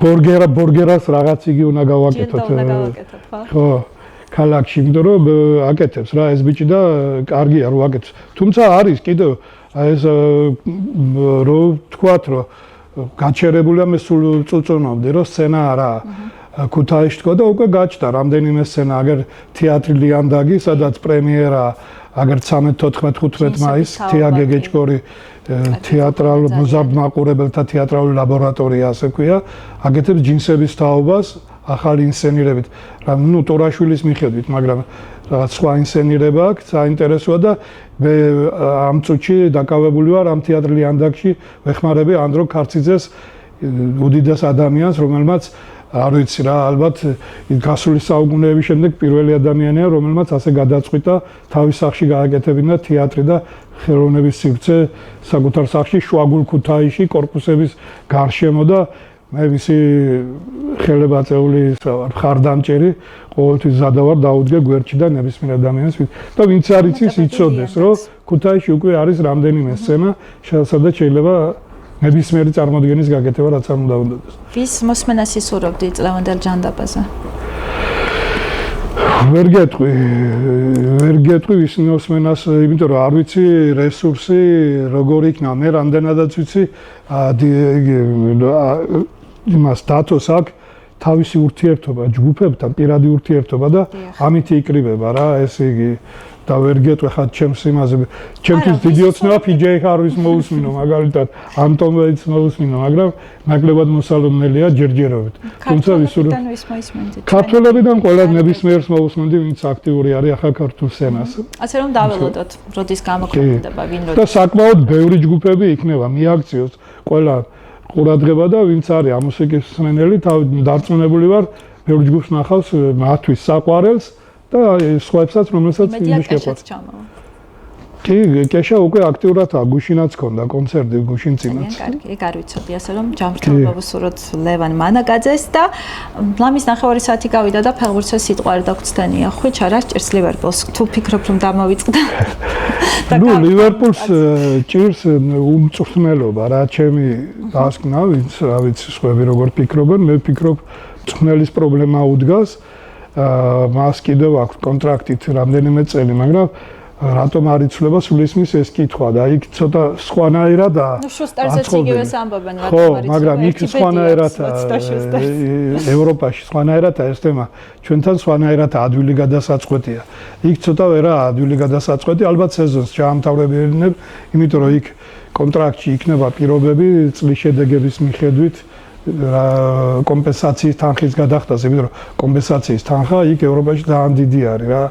Speaker 2: ბორგერას რაღაც იგი უნდა გავაკეთოთ. ხო, ქალაქში, იმიტომ რომ აკეთებს რა ეს ბიჭი და კარგია რომ აკეთებს. თუმცა არის კიდევ ეს რო თქვათ რომ გაჩერებულია მე სულ წუწუნავდი რომ სცენა არა ქუთაისში თქვა და უკვე გაჩნდა რამდენიმე სცენა აგერ თეატრი ლიანდაგი სადაც პრემიერა აგერ 13-14-15 მაისს თეაგე გეჭკორი თეატრალ მოზარდმაყურებელთა თეატრალური ლაბორატორია ასე ქვია აკეთებს ჯინსების თაობას ახალი ინსცენირებით ნუ ტორაშვილის მიხედვით მაგრამ რაღაც სხვა ინსცენირება აქვს საინტერესოა და მე ამ წუთში დაკავებული ვარ ამ თეატრი ლიანდაგში ვეხმარები ანდრო ქარციძეს უდიდეს ადამიანს რომელმაც არ ვიცი რა ალბათ გასული საუკუნეების შემდეგ პირველი ადამიანია რომელმაც ასე გადაწყვიტა თავის სახში გააკეთებინა თეატრი და ხელოვნების სივრცე საკუთარ სახში შუაგულ ქუთაისში კორპუსების გარშემო და მე მისი ხელებაწეული მხარდამჭერი ყოველთვის ზადავარ დაუდგე გვერდში და ნებისმიერ ადამიანს და ვინც არ იცის იცოდეს რომ ქუთაისში უკვე არის რამდენიმე სცენა სადაც შეიძლება ნებისმიერი წარმოდგენის გაკეთება რაც არ უნდა უნდადეს.
Speaker 1: ვის მოსმენას ისურვებდი წლევანდელ ჯანდაბაზე?
Speaker 2: ვერ გეტყვი ვის მოსმენას, იმიტომ რომ არ ვიცი რესურსი როგორ იქნება. მე რამდენადაც ვიცი იმას დათოს აქვს თავისი ურთიერთობა ჯგუფებთან, პირადი ურთიერთობა და ამით იკრიბება რა, ესე იგი და ვერ გეტყვი ხა ჩემს იმაზე ჩემთვის დიდი ოცნება PJ Harvey-ს მოусმინო მაგალითად ანტონ ვეიტს მოусმინო მაგრამ ნაკლებად მოსალოდნელია ჯერჯერობით თუმცა ვისურვებ ქართველებიდან ყველა ნებისმიერს მოусმინდი ვინც აქტიური არის ახლა ქართულ სცენას
Speaker 1: ასე რომ დაველოდოთ როდის გამოქვეყნდება ვინ როდის
Speaker 2: და საკმაოდ ბევრი ჯგუფები იქნება მიაქციოს ყველა ყურადღება და ვინც არის ამ მუსიკის მსმენელი დარწმუნებული ვარ ბევრი ჯგუფს ნახავს მათთვის საყვარელს და სხვაებსაც რომელსაც იმის შეყვარს. კი, კეშა უკვე აქტიურადაა, გუშინაც ჰქონდა კონცერტი გუშინწინაც.
Speaker 1: კარგი, ეგ არ ვიცოდი, ასე რომ ჯანმრთელობა ვუსურვოთ ლევან მანაგაძეს და ლამის 9 საათი გავიდა და ფეხბურთზე სიტყვა არ დაგწდენია. ხვიჩ არა სჭირს ლივერპულს. თუ ფიქრობ რომ დამოვიწყდა.
Speaker 2: ნუ ლივერპულს ჭირს უმწვრთნელობა რა, ჩემი დასკვნა, ვინც რა ვიცი, სხვები როგორ ფიქრობენ, მე ვფიქრობ, მწვრთნელის პრობლემა უდგას. მას კიდევ აქვს კონტრაქტით რამდენიმე წელი, მაგრამ რატომ არ იცვლება სულ ისმის ეს კითხვა და იქ ცოტა სხვანაირადაა.
Speaker 1: ნუ შუსტერზეც იგივეს ამბობენ,
Speaker 2: რატომ არ იცვლება. ხო, მაგრამ იქ სხვანაირადაა. ევროპაში სხვანაირადაა ეს თემა. ჩვენთან სხვანაირადაა ადვილი გადასაწყვეტია. იქ ცოტა ვერა ადვილი გადასაწყვეტი, ალბათ სეზონს ჩაამთავრებინებ, იმიტომ რომ იქ კონტრაქტში იქნება პირობები წლის შედეგების მიხედვით. კომპენსაციის თანხის გადახდას, იმიტომ რომ კომპენსაციის თანხა იქ ევროპაში ძალიან დიდი არის რა.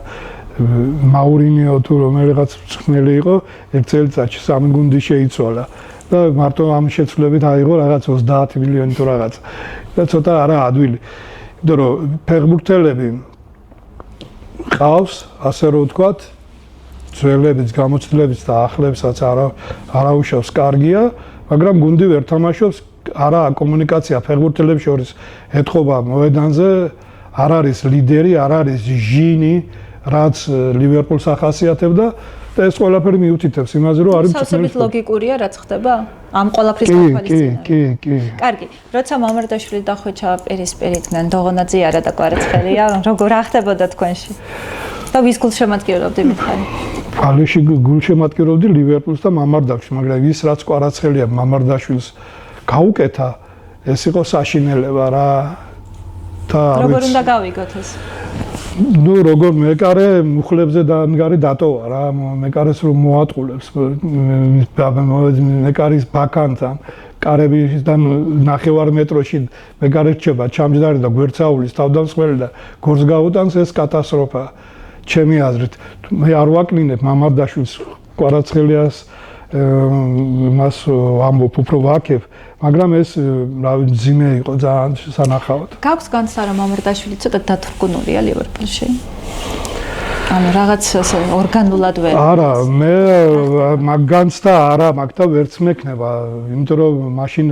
Speaker 2: მაურინიო თუ რომელიღაც მწვრთნელი იყო, ერთ წელიწადში 3 გუნდი შეიცვალა და მარტო ამ შეცვლებით აიღო რაღაც 30 მილიონი თუ რაღაც. და ცოტა არა ადვილი. იმიტომ რომ ფეხბურთელები ყავს, ასე რომ ვთქვათ, ძველებიც, გამოცდილებიც და ახლებსაც არაუშავს კარგია, მაგრამ გუნდი ვერ თამაშობს, არა კომუნიკაცია ფეხბურთელებს შორის ეთხოვა მოედანზე, არ არის ლიდერი, არ არის ჟინი, რაც ლივერპულს ახასიათებდა და ეს ყველაფერი მიუთითებს იმაზე, რომ არის
Speaker 1: სავსებით ლოგიკურია, რაც ხდება? ამ ყველაფრის გათვალისწინებით.
Speaker 2: კი.
Speaker 1: კარგი, როცა მამარდაშვილი დახვეჩა პირისპირიდან, დოღონაძე არა და კვარაცხელია, როგორ ახდებოდა თქვენში? და ვის გულშემატკივრობდი მითხარი?
Speaker 2: ფალეში გულშემატკივრობდი ლივერპულს და მამარდაშვილს, მაგრამ ის რაც კვარაცხელია მამარდაშვილს გაუკეთა, ეს იყო საშინელება რა.
Speaker 1: როგორ უნდა გავიგოთ ეს?
Speaker 2: ნუ როგორ მეკარე მუხლებზე დაანგარი დატოვა რა, მეკარეს რომ მოატყულებს, მეკარის ბაქანთან, კარებისგან 9 მეტროში მეკარე რჩება ჩამჯდარი და გვერდსაულის თავდამსხმელი და გორს გაუტანს, ეს კატასტროფა. ჩემი აზრით, მე არ ვაკნინებ მამარდაშვილს, კვარაცხელიას მას ამბობ უფრო ვაკებ, მაგრამ ეს რავი ძიმე იყო ძალიან სანახავად.
Speaker 1: გაქვს განცდა რომ მამარდაშვილი ცოტა დათრგუნულია ლივერპულში? ანუ რაღაც ორგანულად ვერ.
Speaker 2: არა, მე მაგ განცდა არა, მაგ და ვერც მექნება, იმიტომ რომ მაშინ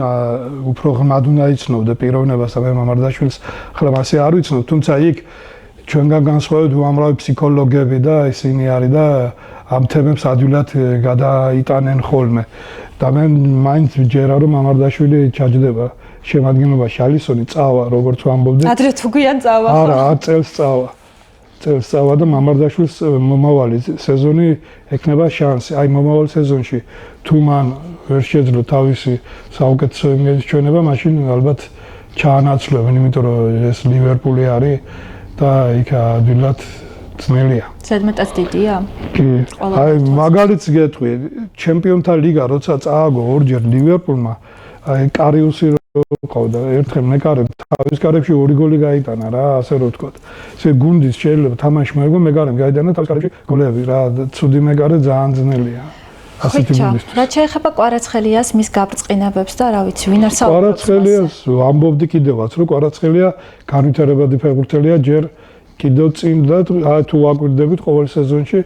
Speaker 2: უფრო ღრმად უნდა იცნობდე პიროვნებას და მე მამარდაშვილს ხლა მასე არ ვიცნობ, თუმცა იქ ჩვენგან განსხვავებით უამრავი ფსიქოლოგები და ისინი არის და ამ თემებს ადვილად გადაიტანენ ხოლმე. და მე მაინც ვჯერა რომ მამარდაშვილი ჩაჯდება შემადგენლობაში, ალისონი წავა, როგორც ვამბობდი.
Speaker 1: ადრე თუ გვიან წავა.
Speaker 2: არა, 10 წელს წავა. წელს წავა და მამარდაშვილს მომავალი სეზონი ექნება შანსი. აი მომავალ სეზონში თუ მან ვერ შეძლო თავისი საუკეთესო იმედის ჩვენება, მაშინ ალბათ ჩაანაცვლებენ, იმიტომ რომ ეს ლივერპული არის და იქ ადვილად ძნელია.
Speaker 1: ზედმეტად დიდია?
Speaker 2: კი. აი მაგალითს გეტყვი, ჩემპიონთა ლიგა როცა წააგო ორჯერ ლივერპულმა, აი კარიუსი ყავდა, ერთხელ მეკარემ თავის კარებში 2 გოლი გაიტანა რა, ასე რომ ვთქვათ. ესე გუნდის შეიძლება თამაში მოიგო, მეკარემ გაიტანა თავის კარებში გოლები რა, ცუდი მეკარე ძალიან ძნელია. ასეთი გუნდისთვის.
Speaker 1: რა შეეხება კვარაცხელიას, მის გაბრწყინებებს და რა ვიცი, ვინ არ საუბრობს?
Speaker 2: კვარაცხელიას ამბობდი კიდევაც, რომ კვარაცხელია განვითარებადი ფეხბურთელია, ჯერ კიდევ წინ და თუ ვაკვირდებით ყოველ სეზონში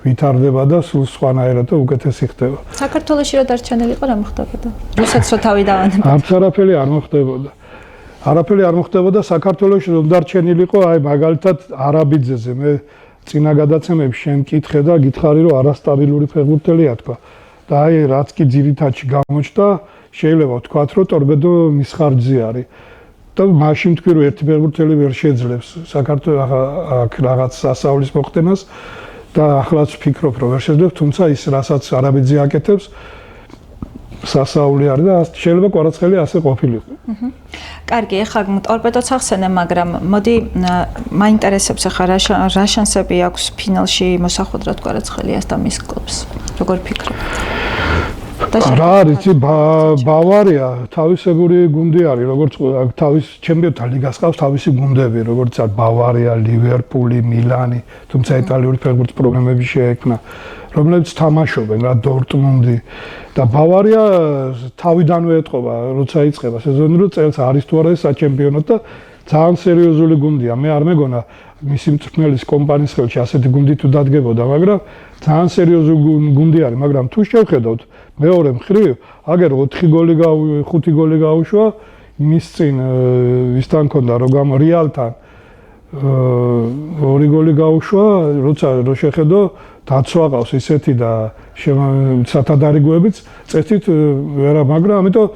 Speaker 2: ვითარდება და სულ სხვანაირად და უკეთესი ხდება.
Speaker 1: საქართველოში რა დარჩენილიყო, რა მოხდებოდა? რუსეთს რო თავი დავანებდა.
Speaker 2: არაფერი არ მოხდებოდა. არაფერი არ მოხდებოდა საქართველოში რომ დარჩენილიყო, აი მაგალითად არაბიძეზე მე წინა გადაცემებში შენ მკითხე და გითხარი რომ არასტაბილური ფეხბურთელია თქვა. და აი რაც კი ძირითადში გამოჩნდა, შეიძლება ვთქვათ რომ ტორპედო მის ხარჯზე არის. და მაშინ თქვი რომ ერთი ფეხბურთელი ვერ შეძლებს საქართველოს აქ რაღაც სასწაულის მოხდენას და ახლაც ვფიქრობ რომ ვერ შეძლებს, თუმცა ის რასაც არაბიძე აკეთებს სასწაული არის და შეიძლება კვარაცხელი ასე ყოფილიყო.
Speaker 1: კარგი, ეხლა ტორპედოც ახსენე, მაგრამ მოდი მაინტერესებს ახლა რა შანსები აქვს ფინალში მოსახვედრად კვარაცხელიას და მის კლუბს. როგორ ფიქრობ?
Speaker 2: რა არის ბავარია თავისებური გუნდი არის, როგორც თავის ჩემპიონთა ლიგას ყავს თავისი გუნდები, როგორც არის ბავარია, ლივერპული, მილანი, თუმცა იტალიური ფეხბურთის პრობლემები შეექმნა, რომლებიც თამაშობენ რა დორტმუნდი და ბავარია თავიდანვე ეთყობა, როცა იწყება სეზონი, რომ წელს არის თუ არა საჩემპიონო და ძალიან სერიოზული გუნდია. მე არ მეგონა მისი მწვრთნელის კომპანიის ხელში ასეთი გუნდი თუ დადგებოდა, მაგრამ ძალიან სერიოზული გუნდი არის, მაგრამ თუ შევხედავთ მეორე მხრივ, აგერ 5 გოლი გაუშვა მის წინ ვისთან ქონდა რომ რეალთან 2 გოლი გაუშვა, როცა რო შეხედო დაცვა ყავს ისეთი და სათადარიგოებიც წესით ვერა, მაგრამ ამიტომ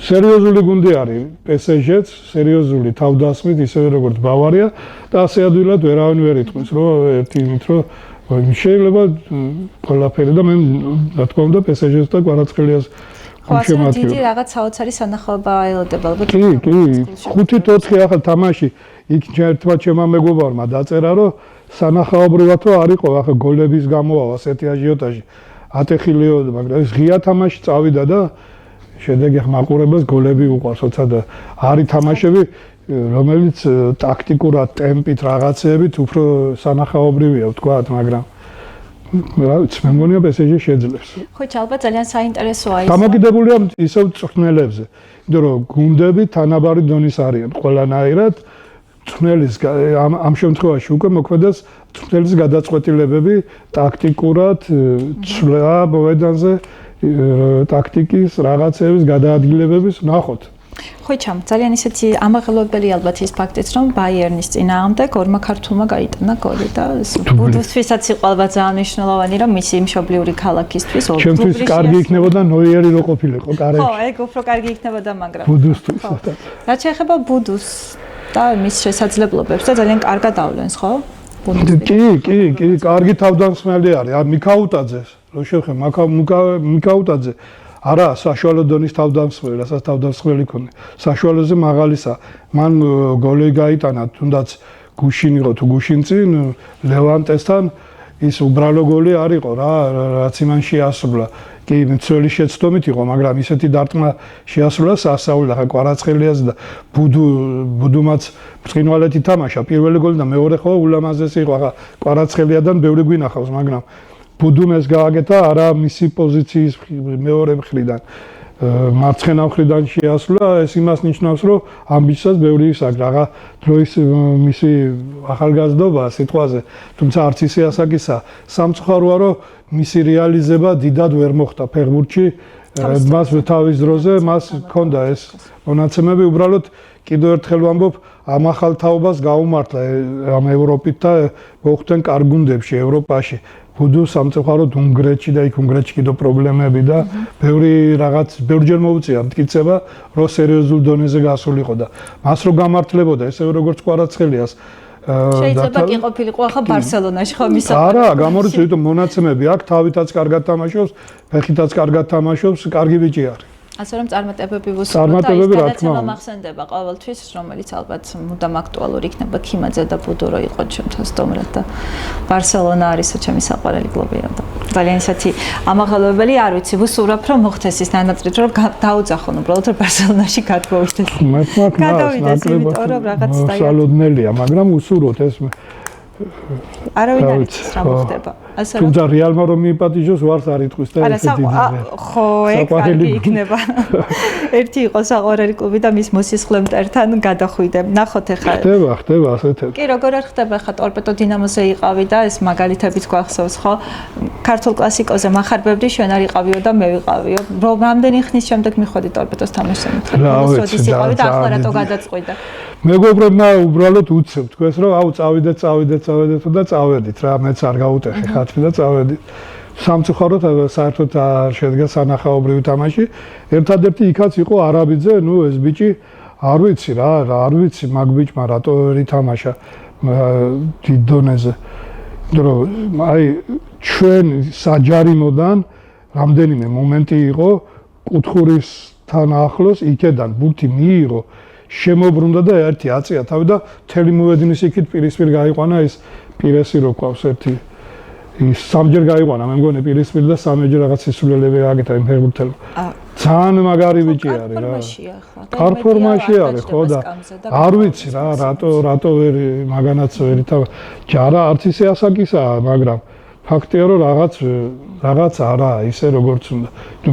Speaker 2: სერიოზული გუნდი არის PSG-ც, სერიოზული თავდასხმით ისევე როგორც ბავარია და ასე ადვილად ვერავინ ვერ იტყვის, რომ ერთი იმით რომ შეიძლება ყველაფერი და მე რა თქმა უნდა PSG-ს და კვარაცხელიას
Speaker 1: ხომშემატკივრობ. დიდი რაღაც საოცარი სანახაობა ელოდება ალბათ.
Speaker 2: კი, 5-4 ახლა თამაში იქ ერთმა ჩემმა მეგობარმა დაწერა, რომ სანახაობრივად არ იყო ახლა გოლების გამოვა ასეთი აჟიოტაჟი. ატეხილიოდა, მაგრამ ეს ღია თამაში წავიდა და შედეგი მაყურებელს გოლები უყვარს, როცა და არის თამაშები რომელიც ტაქტიკურად ტემპით რაღაცეებით უფრო სანახაობრივია ვთქვათ, მაგრამ რა ვიცი, მე მგონია PSG შეძლებს.
Speaker 1: ხო, ალბათ ძალიან საინტერესოა ის.
Speaker 2: დამოკიდებულია ისევ წვრთნელებზე. იმიტომ რომ გუნდები თანაბარი დონის არიან ყველანაირად. წვრთნელის ამ შემთხვევაში უკვე მოქმედებს წვრთნელის გადაწყვეტილებები ტაქტიკურად, ცვლა მოედანზე, ტაქტიკის რაღაცების გადაადგილებების ნახოთ.
Speaker 1: ხოჩამ, ძალიან ისეთი ამაღლებელი ალბათ ის ფაქტიც, რომ ბაიერნის წინააღმდეგ ორმა ქართულმა გაიტანა გოლი და ბუდუსთვისაც იყო ალბათ ძალიან მნიშვნელოვანი, რომ მისი მშობლიური ქალაქისთვის
Speaker 2: ჩემთვის კარგი იქნებოდა ნოიერი რო ყოფილიყო კარგი.
Speaker 1: ხო, ეგ უფრო კარგი იქნებოდა, მაგრამ
Speaker 2: ბუდუსთვის.
Speaker 1: რაც შეეხება ბუდუს და მის შესაძლებლობებს და ძალიან კარგად ავლენს, ხო?
Speaker 2: კი, კარგი თავდამსხმელი არის. მიქაუტაძეს, რო შევხე მიქაუტაძე არა, საშუალო დონის თავდამსხმელი, რასაც თავდამსხმელი ქონდა. საშუალოზე მაღალისა. მან გოლი გაიტანა, თუნდაც გუშინ იყო თუ გუშინ წინ ლევანტესთან ის უბრალო გოლი არ იყო რა, რაც იმან შეასრულა. კი, მცველი შეცდომით იყო, მაგრამ ისეთი დარტყმა შეასრულა სასაული ახლა კვარაცხელიაზე და ბუდუმაც ბრწყინვალედ ითამაშა. პირველი გოლი და მეორე ხო ულამაზესი იყო. ახლა კვარაცხელიადან ბევრი გვინახავს, მაგრამ ბუდუმეს გააკეთა არა მისი პოზიციის მეორე მხრიდან მარცხენა მხრიდან შეასრულა ეს იმას ნიშნავს რომ ამბიციას ბევრი ისაკ რაღა დროის მისი ახალგაზრდობა სიტყვაზე თუმცა არც ისე ასაკისა სამწუხაროა რომ მისი რეალიზება დიდად ვერ მოხდა ფეხბურთში მას თავის დროზე მას ჰქონდა ეს მონაცემები უბრალოდ კიდევ ერთხელ ვამბობ ამ ახალ თაობას გაუმართლა ამ ევროპით და მოხვდნენ კარგ გუნდებში ევროპაში ბუდუ სამწუხაროდ უნგრეთში და იქ უნგრეთში კიდო პრობლემები და ბევრი ბევრჯერ მოუწია მტკიცება რომ სერიოზულ დონეზე გასულიყო და მას რო გამართლებოდა ესევე როგორც კვარაცხელიას
Speaker 1: შეიძლება კი ყოფილიყო ახლა ბარსელონაში ხო მის
Speaker 2: არა გამორიცხული იმიტომ მონაცემები აქვს თავითაც კარგად თამაშობს ფეხითაც კარგად თამაშობს კარგი ბიჭი არის
Speaker 1: ასე რომ წარმატებები ვუსურვოთ და ის გადაცემა მახსენდება ყოველთვის რომელიც ალბათ მუდამ აქტუალური იქნება ქიმაძე და ბუდო რო იყო ჩემთვის სტომრად და ბარსელონა არის ჩემი საყვარელი კლუბი და ძალიან ისეთი ამაღლებელი არ ვიცი ვუსურვებ რომ მოხდეს ის თანაწრით რომ დაუძახონ უბრალოდ რომ ბარსელონაში გადმოვიდეს გადავიდეს იმიტომ რომ რაღაც
Speaker 2: სალოდნელია მაგრამ ვუსურვოთ ეს
Speaker 1: არავინ არ იცის რა მოხდება ასე
Speaker 2: რომ თუმცა რეალმა რომ მიიპატიჟოს ვარს არ იტყვის და
Speaker 1: ესე დიდი ხო ეგ კარგი იქნება ერთი იყო საყვარელი კლუბი და მის მოსისხლე მტერთან გადახვიდე ნახოთ ახლა
Speaker 2: ხდება ასეთები
Speaker 1: კი როგორ არ ხდება ახლა ტორპედო დინამოზე იყავი და ეს მაგალითებიც გვახსოვს ხო ქართულ კლასიკოზე מחარბებდი შენ არ იყავიო და მე ვიყავიო რამდენი ხნის შემდეგ მიხვედი ტორპედოს თამაშზე მოსოდის იყავი და ახლა რატო გადაწყვიტე
Speaker 2: მეგობრებმა უბრალოდ უცებ თქვენს რომ აუ წავიდეთ და წავედით რა მეც არ გაუტეხე ხათი და წავედით სამწუხაროდ საერთოდ არ შედგა სანახაობრივი თამაში ერთადერთი იქაც იყო არაბიძე ნუ ეს ბიჭი არ ვიცი რა არ ვიცი მაგ ბიჭმა რატო ვერ ითამაშა დიდ დონეზე რომ აი ჩვენ საჯარიმოდან რამდენიმე მომენტი იყო კუთხურისთან ახლოს იქედან ბურთი მიიღო შემოbrunდა და ერთი აწია თავი და თელი მოედინის იქით პირისპირ გაიყვანა ის პირესი რო ყავს ერთი ის სამჯერ გაიყვანა მე მგონი პირისპირ და სამჯერ რაღაც სისულელები გააკეთა იმ ფეხბურთელმა ძალიან მაგარი ბიჭი არის რა კარგ ფორმაში არის ხო და არ ვიცი რა რატო ვერ მაგანაც ვერ ჯარა არც ისე ასაკისაა მაგრამ ფაქტია რომ რაღაც არაა ისე როგორც უნდა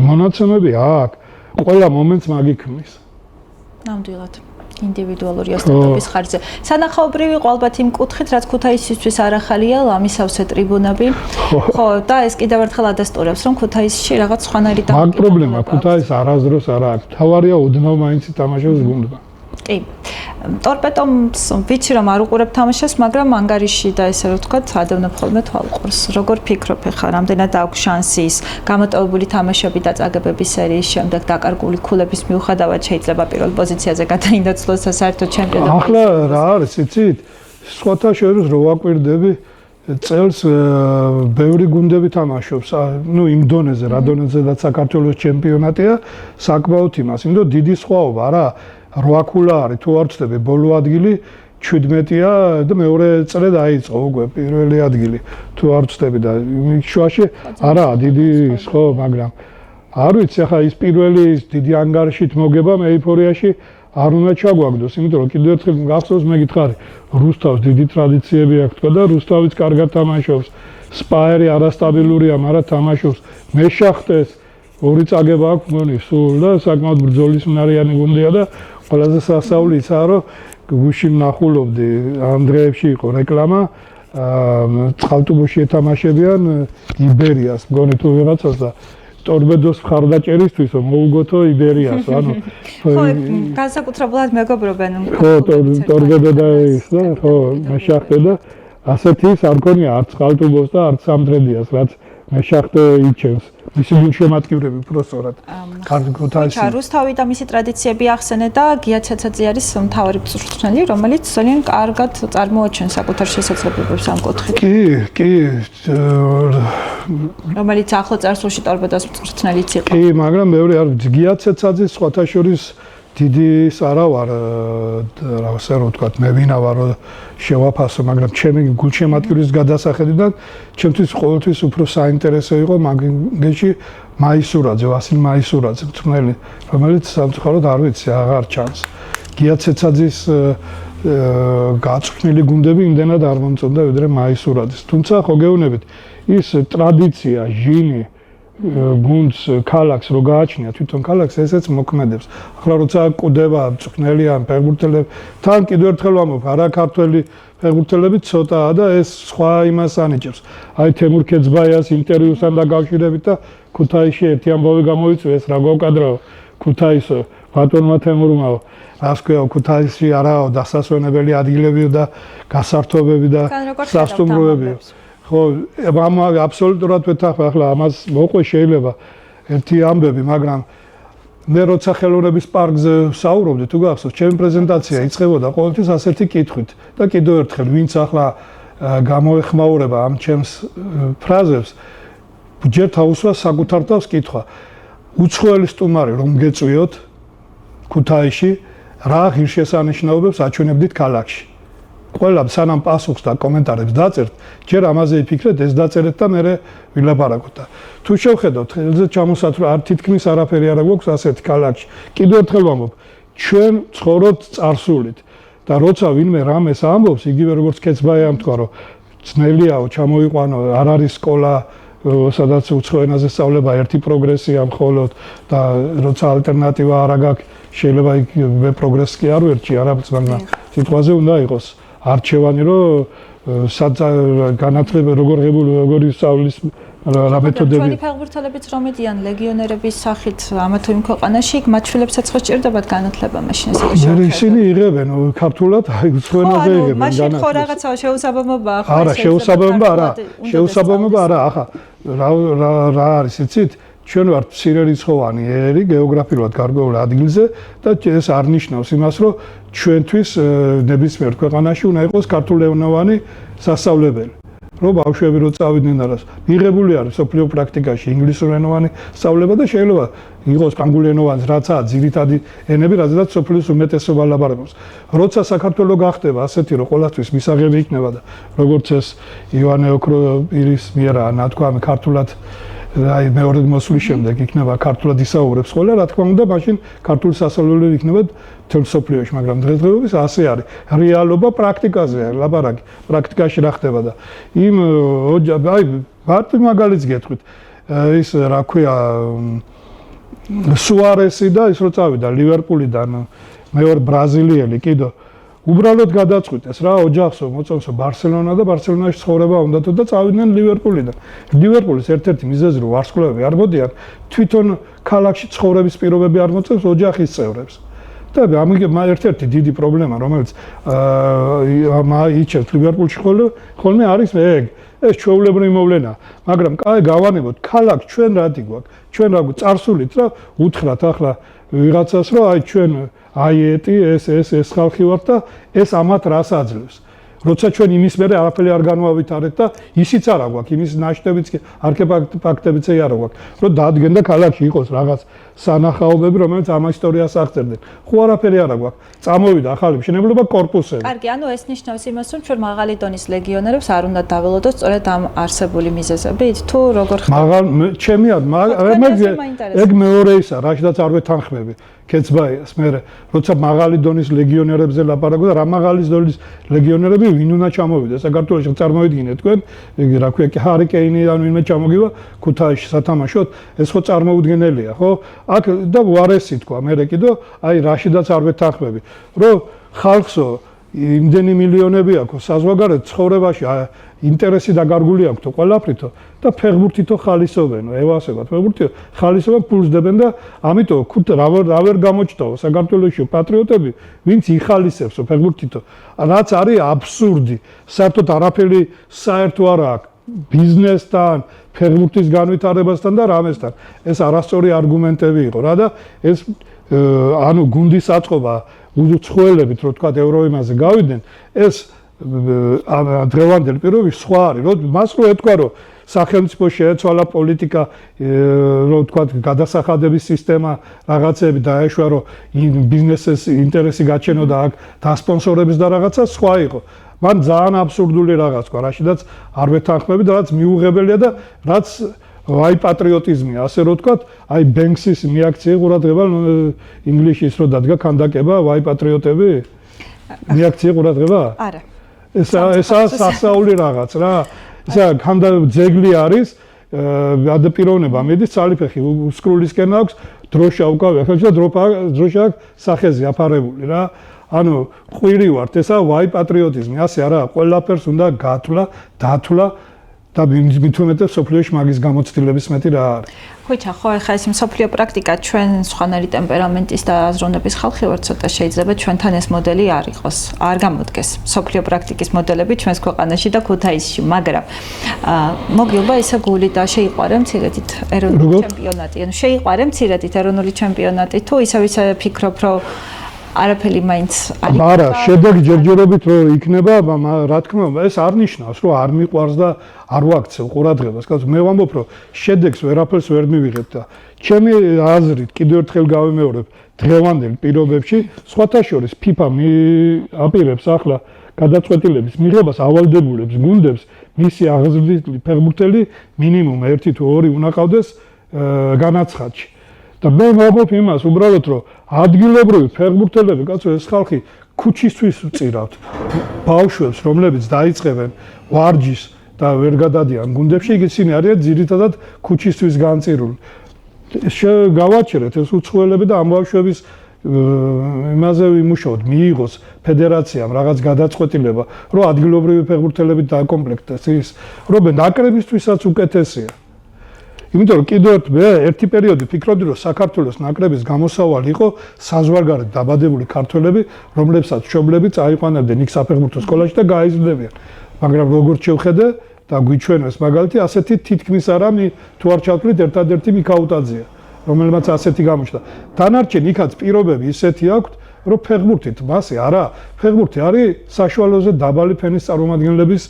Speaker 2: მონაცემები აქვს ყველა მომენტს მაგიქმნის
Speaker 1: ნამდვილად ინდივიდუალური ასტატობის ხარჯზე. სანახაობრივი ყოლბათ იმ კუთხით, რაც ქუთაისისთვის არ ახალია, ლამისავსე ტრიბუნები. ხო, და ეს კიდევ ერთხელ ადასტურებს, რომ ქუთაისში რაღაც სხვანაირი და
Speaker 2: მაგ პრობლემა ქუთაის არასდროს არ აქვს. თავარია უდნო მაინც თამაშობს გუნდმა.
Speaker 1: კი. ტორპედოს ვიცი რომ არ უყურებ თამაშას, მაგრამ ანგარიში და ესე რომ ვთქვათ, ადევნებ ხოლმე თვალყურს. როგორ ფიქრობ ხა, რამდენად აქვს შანსი ის გამოტოვებული თამაშები და წაგებების სერიის შემდეგ დაკარგული ქულების მიუხედავად შეიძლება პირველ პოზიციაზე გადაინაცვლოს საერთო ჩემპიონატში.
Speaker 2: ახლა რა არის, იცით? სხვათა შორის რო ვაკვირდები წელს ბევრი გუნდები თამაშობს, ნუ იმ დონეზე, რა დონეზედაც საქართველოს ჩემპიონატია, საკმაოდ იმას, იმიტომ დიდი სხვაობა რა 8 ქულა არის თუ არ ვწდები ბოლო ადგილი 17-ია და მეორე წრე დაიწყო უკვე პირველი ადგილი თუ არ ვწდები და შუაში არაა დიდი ხო მაგრამ არ ვიცი ახლა ის პირველი დიდი ანგარიშით მოგება მე ეიფორიაში არ უნდა ჩაგვაგდოს, იმიტომ რომ კიდევ ერთხელ გახსოვს მე გითხარი, რუსთავს დიდი ტრადიციები აქვს თქვა და რუსთავიც კარგად თამაშობს. სპაერი არასტაბილურია, მაგრამ თამაშობს. მეშახტეს ორი წაგება აქვს მგონი სულ და საკმაოდ ბრძოლის უნარიანი გუნდია და ყველაზე სასწაული ისაა, რომ გუშინ ნახულობდი ამ დღეებში იყო რეკლამა წყალტუბოში ეთამაშებიან იბერიას, მგონი თუ ვიღაცას და ტორპედოს მხარდაჭერისთვის მოუგოთო იბერიას, ანუ
Speaker 1: ხო, განსაკუთრებულად მეგობრობენ.
Speaker 2: ხო, ტორპედო და ის და ხო, მეშახტე და ასეთი ის არ გონია არც წყალტუბოს და არც სამტრედიას, რაც მეშახტე იჩენს. მისი გულშემატკივრები უბრალოდ კარგი ქუთაისი.
Speaker 1: რუსთავი და მისი ტრადიციები ახსენე და გია ცეცაძე არის მთავარი მწვრთნელი, რომელიც ძალიან კარგად წარმოაჩენს საკუთარ შესაძლებლობებს ამ კუთხით.
Speaker 2: კი.
Speaker 1: რომელიც ახლო წარსულში ტორპედოს მწვრთნელიც იყო.
Speaker 2: კი, მაგრამ მეორე არ გია ცეცაძე სხვათა შორის დიდი არა ვარ, ასე რომ ვთქვათ, მე ვინა ვარ შევაფასო, მაგრამ ჩემი გულშემატკივრის გადასახედიდან ჩემთვის ყოველთვის უფრო საინტერესო იყო მაგაში მაისურაძე, ვასილ მაისურაძე, მწვრთნელი, რომელიც სამწუხაროდ არ ვიცი, აღარ ჩანს. გია ცეცაძის გაწვრთნილი გუნდები იმდენად არ მომწონდა, ვიდრე მაისურაძის. თუმცა ხო გეუბნებით, ის ტრადიცია, ჟინი გუნდს ქალაქს რო გააჩნია თვითონ ქალაქს ესეც მოქმედებს. ახლა როცა ყდება მწვრთნელიან ფეხბურთელები, თან კიდევ ერთხელ ვამბობ, არა ქართველი ფეხბურთელები ცოტაა და ეს სხვა იმას ანიჭებს. აი თემურ ქეძბაიას ინტერვიუსთან დაკავშირებით და ქუთაისში ერთი ამბავი გამოიწვია, რა გვავკადრაო ქუთაისო, ბატონმა თემურმაო, რას ქვია ქუთაისში არაო დასასვენებელი ადგილებიო და გასართობები და სასტუმროებიო. ხო, ამ აბსოლუტურად ვეთანხმები, ახლა ამას მოყვე შეიძლება ერთი ამბები, მაგრამ მე როცა ხელოვნების პარკზე ვსაუბრობდი, თუ გახსოვს, ჩემი პრეზენტაცია იწყებოდა ყოველთვის ასეთი კითხვით და კიდევ ერთხელ, ვინც ახლა გამოეხმაურება ამ ჩემს ფრაზებს, ჯერ თავისუფლად საკუთარ თავს კითხვა. უცხოელი სტუმარი რომ გეწვიოთ ქუთაისში, რა ღირსშესანიშნაობებს აჩვენებდით ქალაქში? ყველა სანამ პასუხს და კომენტარებს დაწერთ, ჯერ ამაზე იფიქრეთ, ეს დაწერეთ და მე ვილაპარაკოთ. თუ შევხედოთ, ხელზე ჩამოსათვლი არ თითქმის არაფერი არ გვაქვს ასეთი ქალაქში. კიდევ ერთხელ ვამბობ, ჩვენ ცხოვრობთ წარსულით და როცა ვინმე რამეს ამბობს, იგივე როგორც კეცბაიამ თქვა, რომ ძნელიაო, ჩამოიყვანო, არ არის სკოლა, სადაც უცხო ენაზე სწავლება ერთი პროგრესია მხოლოდ და როცა ალტერნატივა არ აქვს, შეიძლება მე პროგრესს კი არ ვერჩი, არაფერს, მაგრამ სიტყვაზე უნდა იყოს არჩევანი, რომ განათლება როგორ ღებულ როგორი სწავლის რა მეთოდები.
Speaker 1: ჩვენი ფეხბურთელებიც რომ მედიან ლეგიონერების სახით ამა თუ იმ ქვეყანაში, მათ შვილებსაც ხო სჭირდებათ განათლება მაშინ ესე
Speaker 2: შეიძლება. ისინი იღებენ ქართულად, აი უცხოენაზე იღებენ განათლებას.
Speaker 1: მაშინ ხო რაღაცა შეუსაბამობა ახლა.
Speaker 2: არა, შეუსაბამობა არა. შეუსაბამობა არა, ახლა რა არის იცით? ჩვენ ვართ მცირერიცხოვანი ერი გეოგრაფიულად გარკვეულ ადგილზე და ეს არ ნიშნავს იმას, რომ ჩვენთვის ნებისმიერ ქვეყანაში უნდა იყოს ქართულენოვანი სასწავლებელი. რომ ბავშვები რო წავიდნენ არას. მიღებული არის სოფლიო პრაქტიკაში ინგლისურენოვანი სწავლება და შეიძლება იყოს ანგლურენოვანი, რაცაა ძირითადი ენები, რადგან სოფლის უმეტესობა ლაპარაკობს. როცა საქართველო გახდება ასეთი, რომ ყოველთვის მისაღები იქნება და როგორც ეს ივანე ოქროპირის მიერა ნათქვამი ქართულად აი მეორე მოსვლის შემდეგ იქნება ქართულად ისაუბრებს ყველა, რა თქმა უნდა, მაშინ ქართული სასწავლებელი იქნება თელ სოფლიოში, მაგრამ დღესდღეობით ასე არის. რეალობა პრაქტიკაზეა, ლაპარაკი, პრაქტიკაში რა ხდება და იმ აი მარტო მაგალითს გეტყვით. ის რა ქვია სუარესი და ის რო წავიდა ლივერპულიდან მეორე ბრაზილიელი კიდო უბრალოდ გადაწყვიტეს რა ოჯახსო მოწონსო ბარსელონა და ბარსელონაში ცხოვრება უნდათ და წავიდნენ ლივერპულიდან. ლივერპულის ერთ-ერთი მიზეზი რომ ვარსკვლავები არ მოდიან, თვითონ ქალაქში ცხოვრების პირობები არ მოწევს ოჯახის წევრებს. და ამიტომ ერთ-ერთი დიდი პრობლემა რომელიც იჩევს ლივერპულში ხოლმე არის ეგ. ეს ჩვეულებრივი მოვლენაა, მაგრამ კაი გავანებოთ ქალაქს ჩვენ რადი გვაქვს, ჩვენ რა წარსულით რა უთხრათ ახლა ვიღაცას რომ აი ჩვენ აიეტი ეს ხალხი ვართ და ეს ამათ რას აძლევს. როცა ჩვენ იმის მერე არაფერი არ განვავითარეთ და ისიც არა გვაქვს, იმის ნაშთებიც კი არქეფაქტებიც არ გვაქვს, რომ დაადგენ და ქალაქში იყოს რაღაც სანახაობები, რომელიც ამ ისტორიას აღწერდნენ. ხო არაფერი არ გვაქვს. წამოვიდა ახალი მშენებლობა კორპუსები.
Speaker 1: კარგი, ანუ ეს ნიშნავს იმას, რომ ჩვენ მაღალი დონის ლეგიონერებს არ უნდა დაველოდოთ სწორედ ამ არსებული მიზეზებით, თუ როგორ ხდება?
Speaker 2: ჩემი ეგ მეორე ისა, რაშიდაც არ ვეთანხმები. კეცბაიას მე როცა მაღალი დონის ლეგიონერებზე ლაპარაკობდა რა მაღალი დონის ლეგიონერები ვინ უნდა ჩამოვიდა საქართველოში წარმოვიდგინეთ თქვენ რა ქვია ჰარიკეინიდან ვინმე ჩამოგივა ქუთაისში სათამაშოდ ეს ხო წარმოუდგენელია ხო აქ და უარესი თქვა მე კიდო აი რაშიდაც არ ვეთანხმები რომ ხალხსო იმდენი მილიონები აქვს საზღვარგარეთ ცხოვრებაში ინტერესი დაგარგული აქვს ყველაფრითო და ფეხბურთითო ხალისობენო ევასებად ფეხბურთი ხალისობენ ფულს დებენ და ამიტომ რა ვერ გამოჩნდა საქართველოში პატრიოტები ვინც იხალისებს ფეხბურთითო რაც არის აბსურდი საერთოდ არაფერი საერთო არ აქვს ბიზნესთან ფეხბურთის განვითარებასთან და რამესთან ეს არასწორი არგუმენტები იყო რა და ეს ანუ გუნდის აწყობა უცხოელებით რო თქვა ევროიმაზე გავიდნენ ეს დღევანდელ პირობებში სხვა არის რომ მას რო ეთქვა რომ სახელმწიფო შეეცვალა პოლიტიკა რო თქვა გადასახადების სისტემა რაღაცები დაეშვა რომ ბიზნესის ინტერესი გაჩენოდა აქ დასპონსორების და რაღაცა სხვა იყო მან ძალიან აბსურდული რაღაც თქვა რაშიდაც არ ვეთანხმები და რაც მიუღებელია და რაც ვაი პატრიოტიზმია ასე რო თქვა აი ბენქსის მიაქცია ყურადღება ინგლისის რო დადგა ქანდაკება ვაი პატრიოტები მიაქცია ყურადღება
Speaker 1: არა
Speaker 2: ესა სასაული რაღაც რა ესა ქანდა ძეგლი არის ადაპიროვნება მედის ძალიფეხი სკრულისკენ აქვს დროშა უკავია ხელში და დროშა სახეზე აფარებული რა ანუ ყვირი ვართ ესა ვაი პატრიოტიზმი ასე არა ყველაფერს უნდა გათვლა დათვლა და მithumetes სოფლიოში მაგის გამოცდილების მეტი რა არის.
Speaker 1: ხოჭა, ხო, ახლა ეს სოფლიო პრაქტიკა ჩვენ სხვანაირი ტემპერამენტის და აზროვნების ხალხი ვართ, ცოტა შეიძლება ჩვენთან ეს მოდელი არ იყოს. არ გამოდგეს სოფლიო პრაქტიკის მოდელები ჩვენს ქვეყანაში და ქუთაისში, მაგრამ მოგილობა ისე გული და შეიყვარე მცირედით ეროვნული ჩემპიონატი. ანუ შეიყვარე მცირედით ეროვნული ჩემპიონატი თუ ისე ფიქრობ, რომ არაფერი მაინც
Speaker 2: არის. არა, შედეგი ჯერჯერობით რო იქნება, რა თქმა უნდა, ეს არ ნიშნავს, რომ არ მიყვარს და არ ვაქცევ ყურადღებას. კაცო, მე ვამბობ, რომ შედეგს ვერაფერს ვერ მივიღებ და ჩემი აზრით კიდევ ერთხელ გავიმეორებ, დღევანდელ პირობებში, სხვათა შორის FIFA აპირებს ახლა გადაწყვეტილების მიღებას ავალდებულებს გუნდებს მისი აღზრდილი ფეხბურთელი მინიმუმ 1 თუ 2 უნდა ყავდეს განაცხადში. და მე ვამბობ იმას, უბრალოდ რომ ადგილობრივი ფეხბურთელები, კაცო, ეს ხალხი ქუჩისთვის ვწირავთ. ბავშვებს, რომლებიც დაიწყებენ ვარჯიშს და ვერ გადადიან გუნდებში, ისინი არიან ძირითადად ქუჩისთვის განწირული. გავაჩერეთ ეს უცხოელები და ამ ბავშვების იმაზე ვიმუშაოთ, მიიღოს ფედერაციამ რაღაც გადაწყვეტილება, რომ ადგილობრივი ფეხბურთელები დააკომპლექტდეს ის, რომ ნაკრებისთვისაც უკეთესია. იმიტომ რომ კიდევ ერთი პერიოდი ფიქრობდი რომ საქართველოს ნაკრების გამოსავალი იყო საზღვარგარეთ დაბადებული ქართველები, რომლებსაც მშობლები წაიყვანებდნენ იქ საფეხბურთო სკოლაში და გაიზრდებიან. მაგრამ როგორც შევხედე და გვიჩვენეს მაგალითი, ასეთი თითქმის არა თუ არ ჩავთვლით ერთადერთი მიქაუტაძეა, რომელმაც ასეთი გამოჩნდა. დანარჩენ იქაც პირობები ისეთი აქვთ, რომ ფეხბურთით მასე არა, ფეხბურთი არის საშუალოზე დაბალი ფენის წარმომადგენლების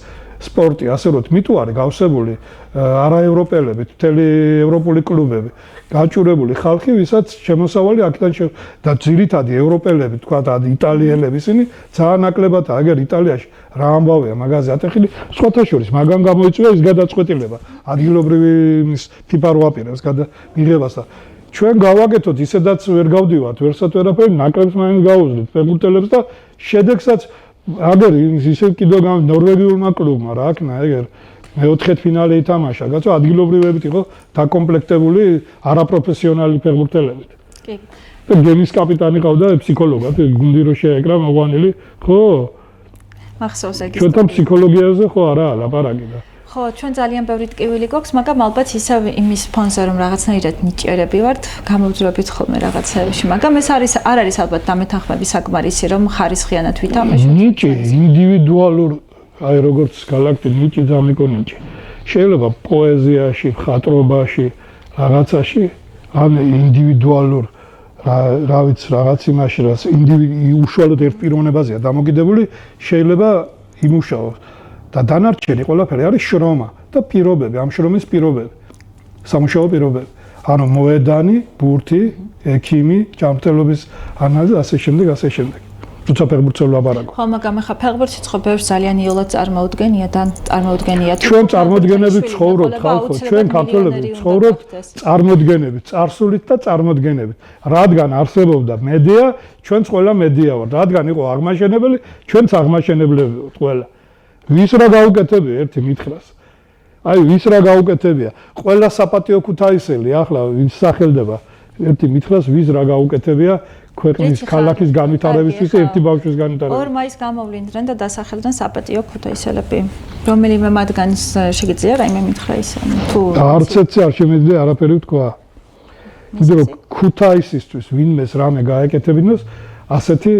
Speaker 2: სპორტი, ასე რომ მიტუ არის გავსებული არაევროპელები, მთელი ევროპული კლუბები, გაჭურებული ხალხი, ვისაც შემოსავალი აქედან და ძირითადი ევროპელები, თქვა და იტალიელები, ისინი ძალიან ნაკლებადაა, აგერ იტალიაში რა ამბავია მაგაზე ატეხილი, სხვათა შორის მაგან გამოიწვია ის გადაწყვეტილება, ადგილობრივი FIFA რო აპირებს მიღებას და ჩვენ გავაკეთოთ ისედაც ვერ გავდივართ, ვერსად ვერაფერი, ნაკრებს მაინც გავუძლით ფეხბურთელებს და შედეგსაც აგერ ისე კიდევ ნორვეგიულმა კლუბმა რა აქნა ეგერ მეოთხე ფინალი ითამაშა, კაცო, ადგილობრივებით იყო დაკომპლექტებული არაპროფესიონალი ფეხბურთელებით. კი. და გემის კაპიტანი ყავდა ფსიქოლოგად, გუნდი რო შეეკრა მოგვანილი, ხო?
Speaker 1: მახსოვს ეგ.
Speaker 2: ჩვენთან ფსიქოლოგიაზე ხო არაა ლაპარაკი და
Speaker 1: ხო, ჩვენ ძალიან ბევრი ტკივილი გვაქვს, მაგრამ ალბათ ისევ იმის ფონზე რომ რაღაცნაირად ნიჭიერები ვართ, გამოვძვრებით ხოლმე რაღაცეებში, მაგრამ ეს არ არის ალბათ დამეთანხმების საკმარისი, რომ ხარისხიანად ვითამაშოთ.
Speaker 2: ნიჭი ინდივიდუალურ აი როგორც გალაქტი ნიჭი დამიკო ნიჭი. შეიძლება პოეზიაში, მხატვრობაში, რაღაცაში ან ინდივიდუალურ რა ვიცი რაღაც იმაში რაც უშუალოდ ერთ პიროვნებაზეა დამოკიდებული, შეიძლება იმუშაოს. და დანარჩენი ყველაფერი არის შრომა და პირობები, ამ შრომის პირობები. სამუშაო პირობები. ანუ მოედანი, ბურთი, ექიმი, ჯანმრთელობის ანალიზი, ასე შემდეგ. როცა ფეხბურთზე ვლაპარაკობ.
Speaker 1: ხო, მაგრამ ახლა ფეხბურთი ხო ბევრს ძალიან იოლად წარმოუდგენია და წარმოუდგენია.
Speaker 2: ჩვენ წარმოუდგენებით ცხოვრობთ ხალხო, ჩვენ ქართველები ცხოვრობთ წარმოუდგენებით, წარსულით და წარმოუდგენებით. რადგან არსებობდა მედია, ჩვენც ყველა მედია ვართ. რადგან იყო აღმაშენებელი, ჩვენც აღმაშენებლები ვართ ყველა. ვის რა გაუკეთებია ერთი მითხრას. აი ვის რა გაუკეთებია? ყველა საპატიო ქუთაისელი ახლა ვის სახელდება ერთი მითხრას ვის რა გაუკეთებია? ქვეყნის ქალაქის განვითარებისთვის ერთი ბავშვის განვითარებისთვის.
Speaker 1: 2 მაისს გამოვლინდნენ და დასახელდნენ საპატიო ქუთაისელები. რომელიმე მათგანის შეგიძლია რაიმე მითხრა ისე თუ
Speaker 2: არც ერთი არ შემიძლია არაფერი ვთქვა. კიდევ ქუთაისისთვის ვინმეს რამე გაეკეთებინოს, ასეთი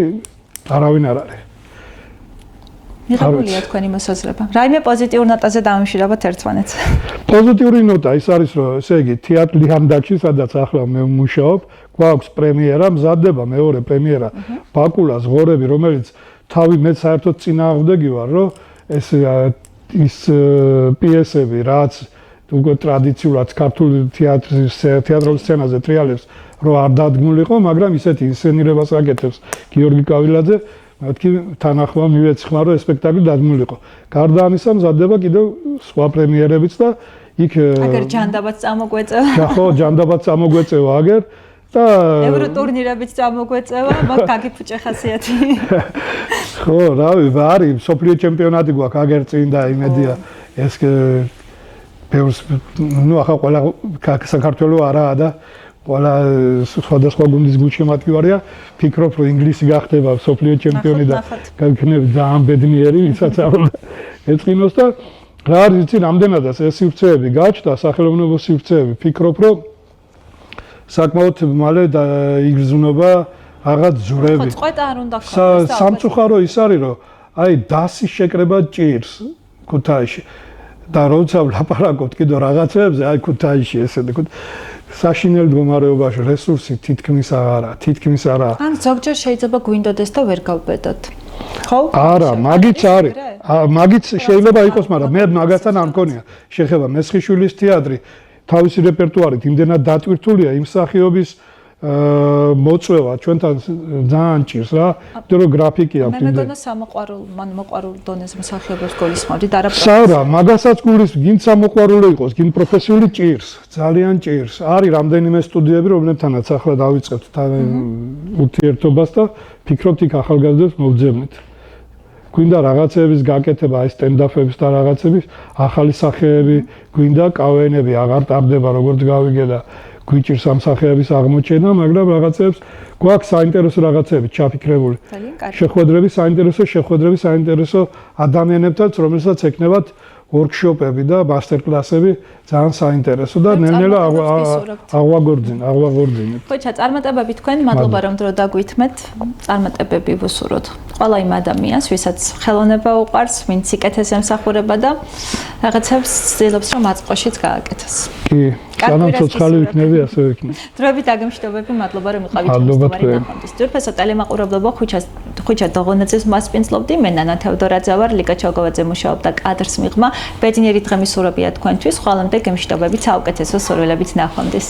Speaker 2: არავინ არ არის.
Speaker 1: მიღებულია თქვენი მოსაზრება. რაიმე პოზიტიურ ნოტაზე დავიმშვიდობოთ ერთმანეთს.
Speaker 2: პოზიტიური ნოტა ის არის, რომ ესე იგი თეატრი ლიხანდაკში, სადაც ახლა მე ვმუშაობ, გვაქვს პრემიერა, მზადდება მეორე პრემიერა ბაკულას ღორები, რომელიც თავი მე საერთოდ წინააღმდეგი ვარ, რომ ის პიესები, რაც უკვე ტრადიციულად ქართული თეატრალურ სცენაზე ტრიალებს, რომ არ დადგმულიყო, მაგრამ ისეთი ინსცენირებას აკეთებს გიორგი კავილაძე, მეთქი თანახმა მივეცխმა, რომ ეს სპექტაკლი დადგმულიყო. გარდა ამისა, მზადდება კიდევ სხვა პრემიერებიც და იქ
Speaker 1: აგერ ჯანდაბაც წამოგვეწევა.
Speaker 2: ხო, ჯანდაბაც წამოგვეწევა აგერ და
Speaker 1: ევროტურნირებიც წამოგვეწევა, მაგ გაგიფუჭე ხასიათი.
Speaker 2: ხო, რავი, არის სოფლიო ჩემპიონატი გვაქვს აგერ წინ და იმედია ეს ბევრს ნუ ახლა ყველა საქართველოს არაა და ყველა სხვადასხვა გუნდის გულშემატკივარია, ფიქრობ რომ ინგლისი გახდება სოფლიო ჩემპიონი და გაქნები ძალიან ბედნიერი, ვისაც არ ეწყინოს და რა არის იცი რამდენადაც ეს სივრცეები გაჩნდა, სახელოვნებო სივრცეები, ფიქრობ რომ საკმაოდ მალე იგრძნობა რაღაც ძვრები.
Speaker 1: ხო, წყვეტა არ უნდა გქონდეს.
Speaker 2: სამწუხარო ის არის რომ აი დასის შეკრება ჭირს ქუთაისში და როცა ვლაპარაკობთ კიდევ რაღაცებზე, აი ქუთაისში ესე საშინელ მდგომარეობაში რესურსი თითქმის არაა.
Speaker 1: ან ზოგჯერ შეიძლება გვინდოდეს და ვერ გავბედოთ. ხო?
Speaker 2: არა, მაგიც არის. მაგიც შეიძლება იყოს, მაგრამ მე მაგასთან არ მქონია. შეხება მესხიშვილის თეატრი თავისი რეპერტუარით იმდენად დატვირთულია იმ მსახიობის მოწვევა ჩვენთან ძალიან ჭირს რა, იმიტომ რომ გრაფიკი აქვს.
Speaker 1: მე მეგონა მოყვარულ დონეზე მსახიობებს გულისხმობდი და
Speaker 2: არა, მაგასაც გინ სამოყვარულო იყოს, გინ პროფესიული ჭირს, ძალიან ჭირს. არის რამდენიმე სტუდიები, რომლებთანაც ახლა დავიწყებთ ურთიერთობას და ფიქრობთ იქ ახალგაზრდებს მოვძებნით. გვინდა რაღაცების გაკეთება, აი სტენდაფების და რაღაცების, ახალი სახეები, გვინდა კავენები, აღარ ტარდება როგორც გავიგე და გვიჭირს ამ სახეების აღმოჩენა, მაგრამ რაღაცებს გვაქვს საინტერესო რაღაცები ჩაფიქრებული. შეხვედრები საინტერესო ადამიანებთან, რომელსაც ეკნებათ ვორქშოპები და მასტერკლასები ძალიან საინტერესო და ნელ-ნელა აღვაგორძინებთ.
Speaker 1: ხოჭა, წარმატებები თქვენ, მადლობა რომ დრო დაგვითმეთ. წარმატებები ვუსურვოთ ყველა იმ ადამიანს, ვისაც ხელოვნება უყვარს, ვინც სიკეთეს ემსახურება და რაღაცებს ცდილობს რომ აწყოშიც გააკეთოს.
Speaker 2: კი, სანამ ცოცხალი ვიქნები, ასე ვიქნები.
Speaker 1: დროებით აგემშვიდობები, მადლობა რომ იყავით მოსტუმარი ნახონდის. ჯურფესო ტელემაყურებლობა ხუჩა დოღონაძეს მასპინძლობდი, მე ნანა თევდორაძე ვარ, ლიკა ჩოგოვაძე მუშაობდა კადრს მიღმა. ბედნიერი დღე მისურვებია თქვენთვის, ხვალამდე გემშვიდობებით, საუკეთესო სურვილებით ნახვამდის.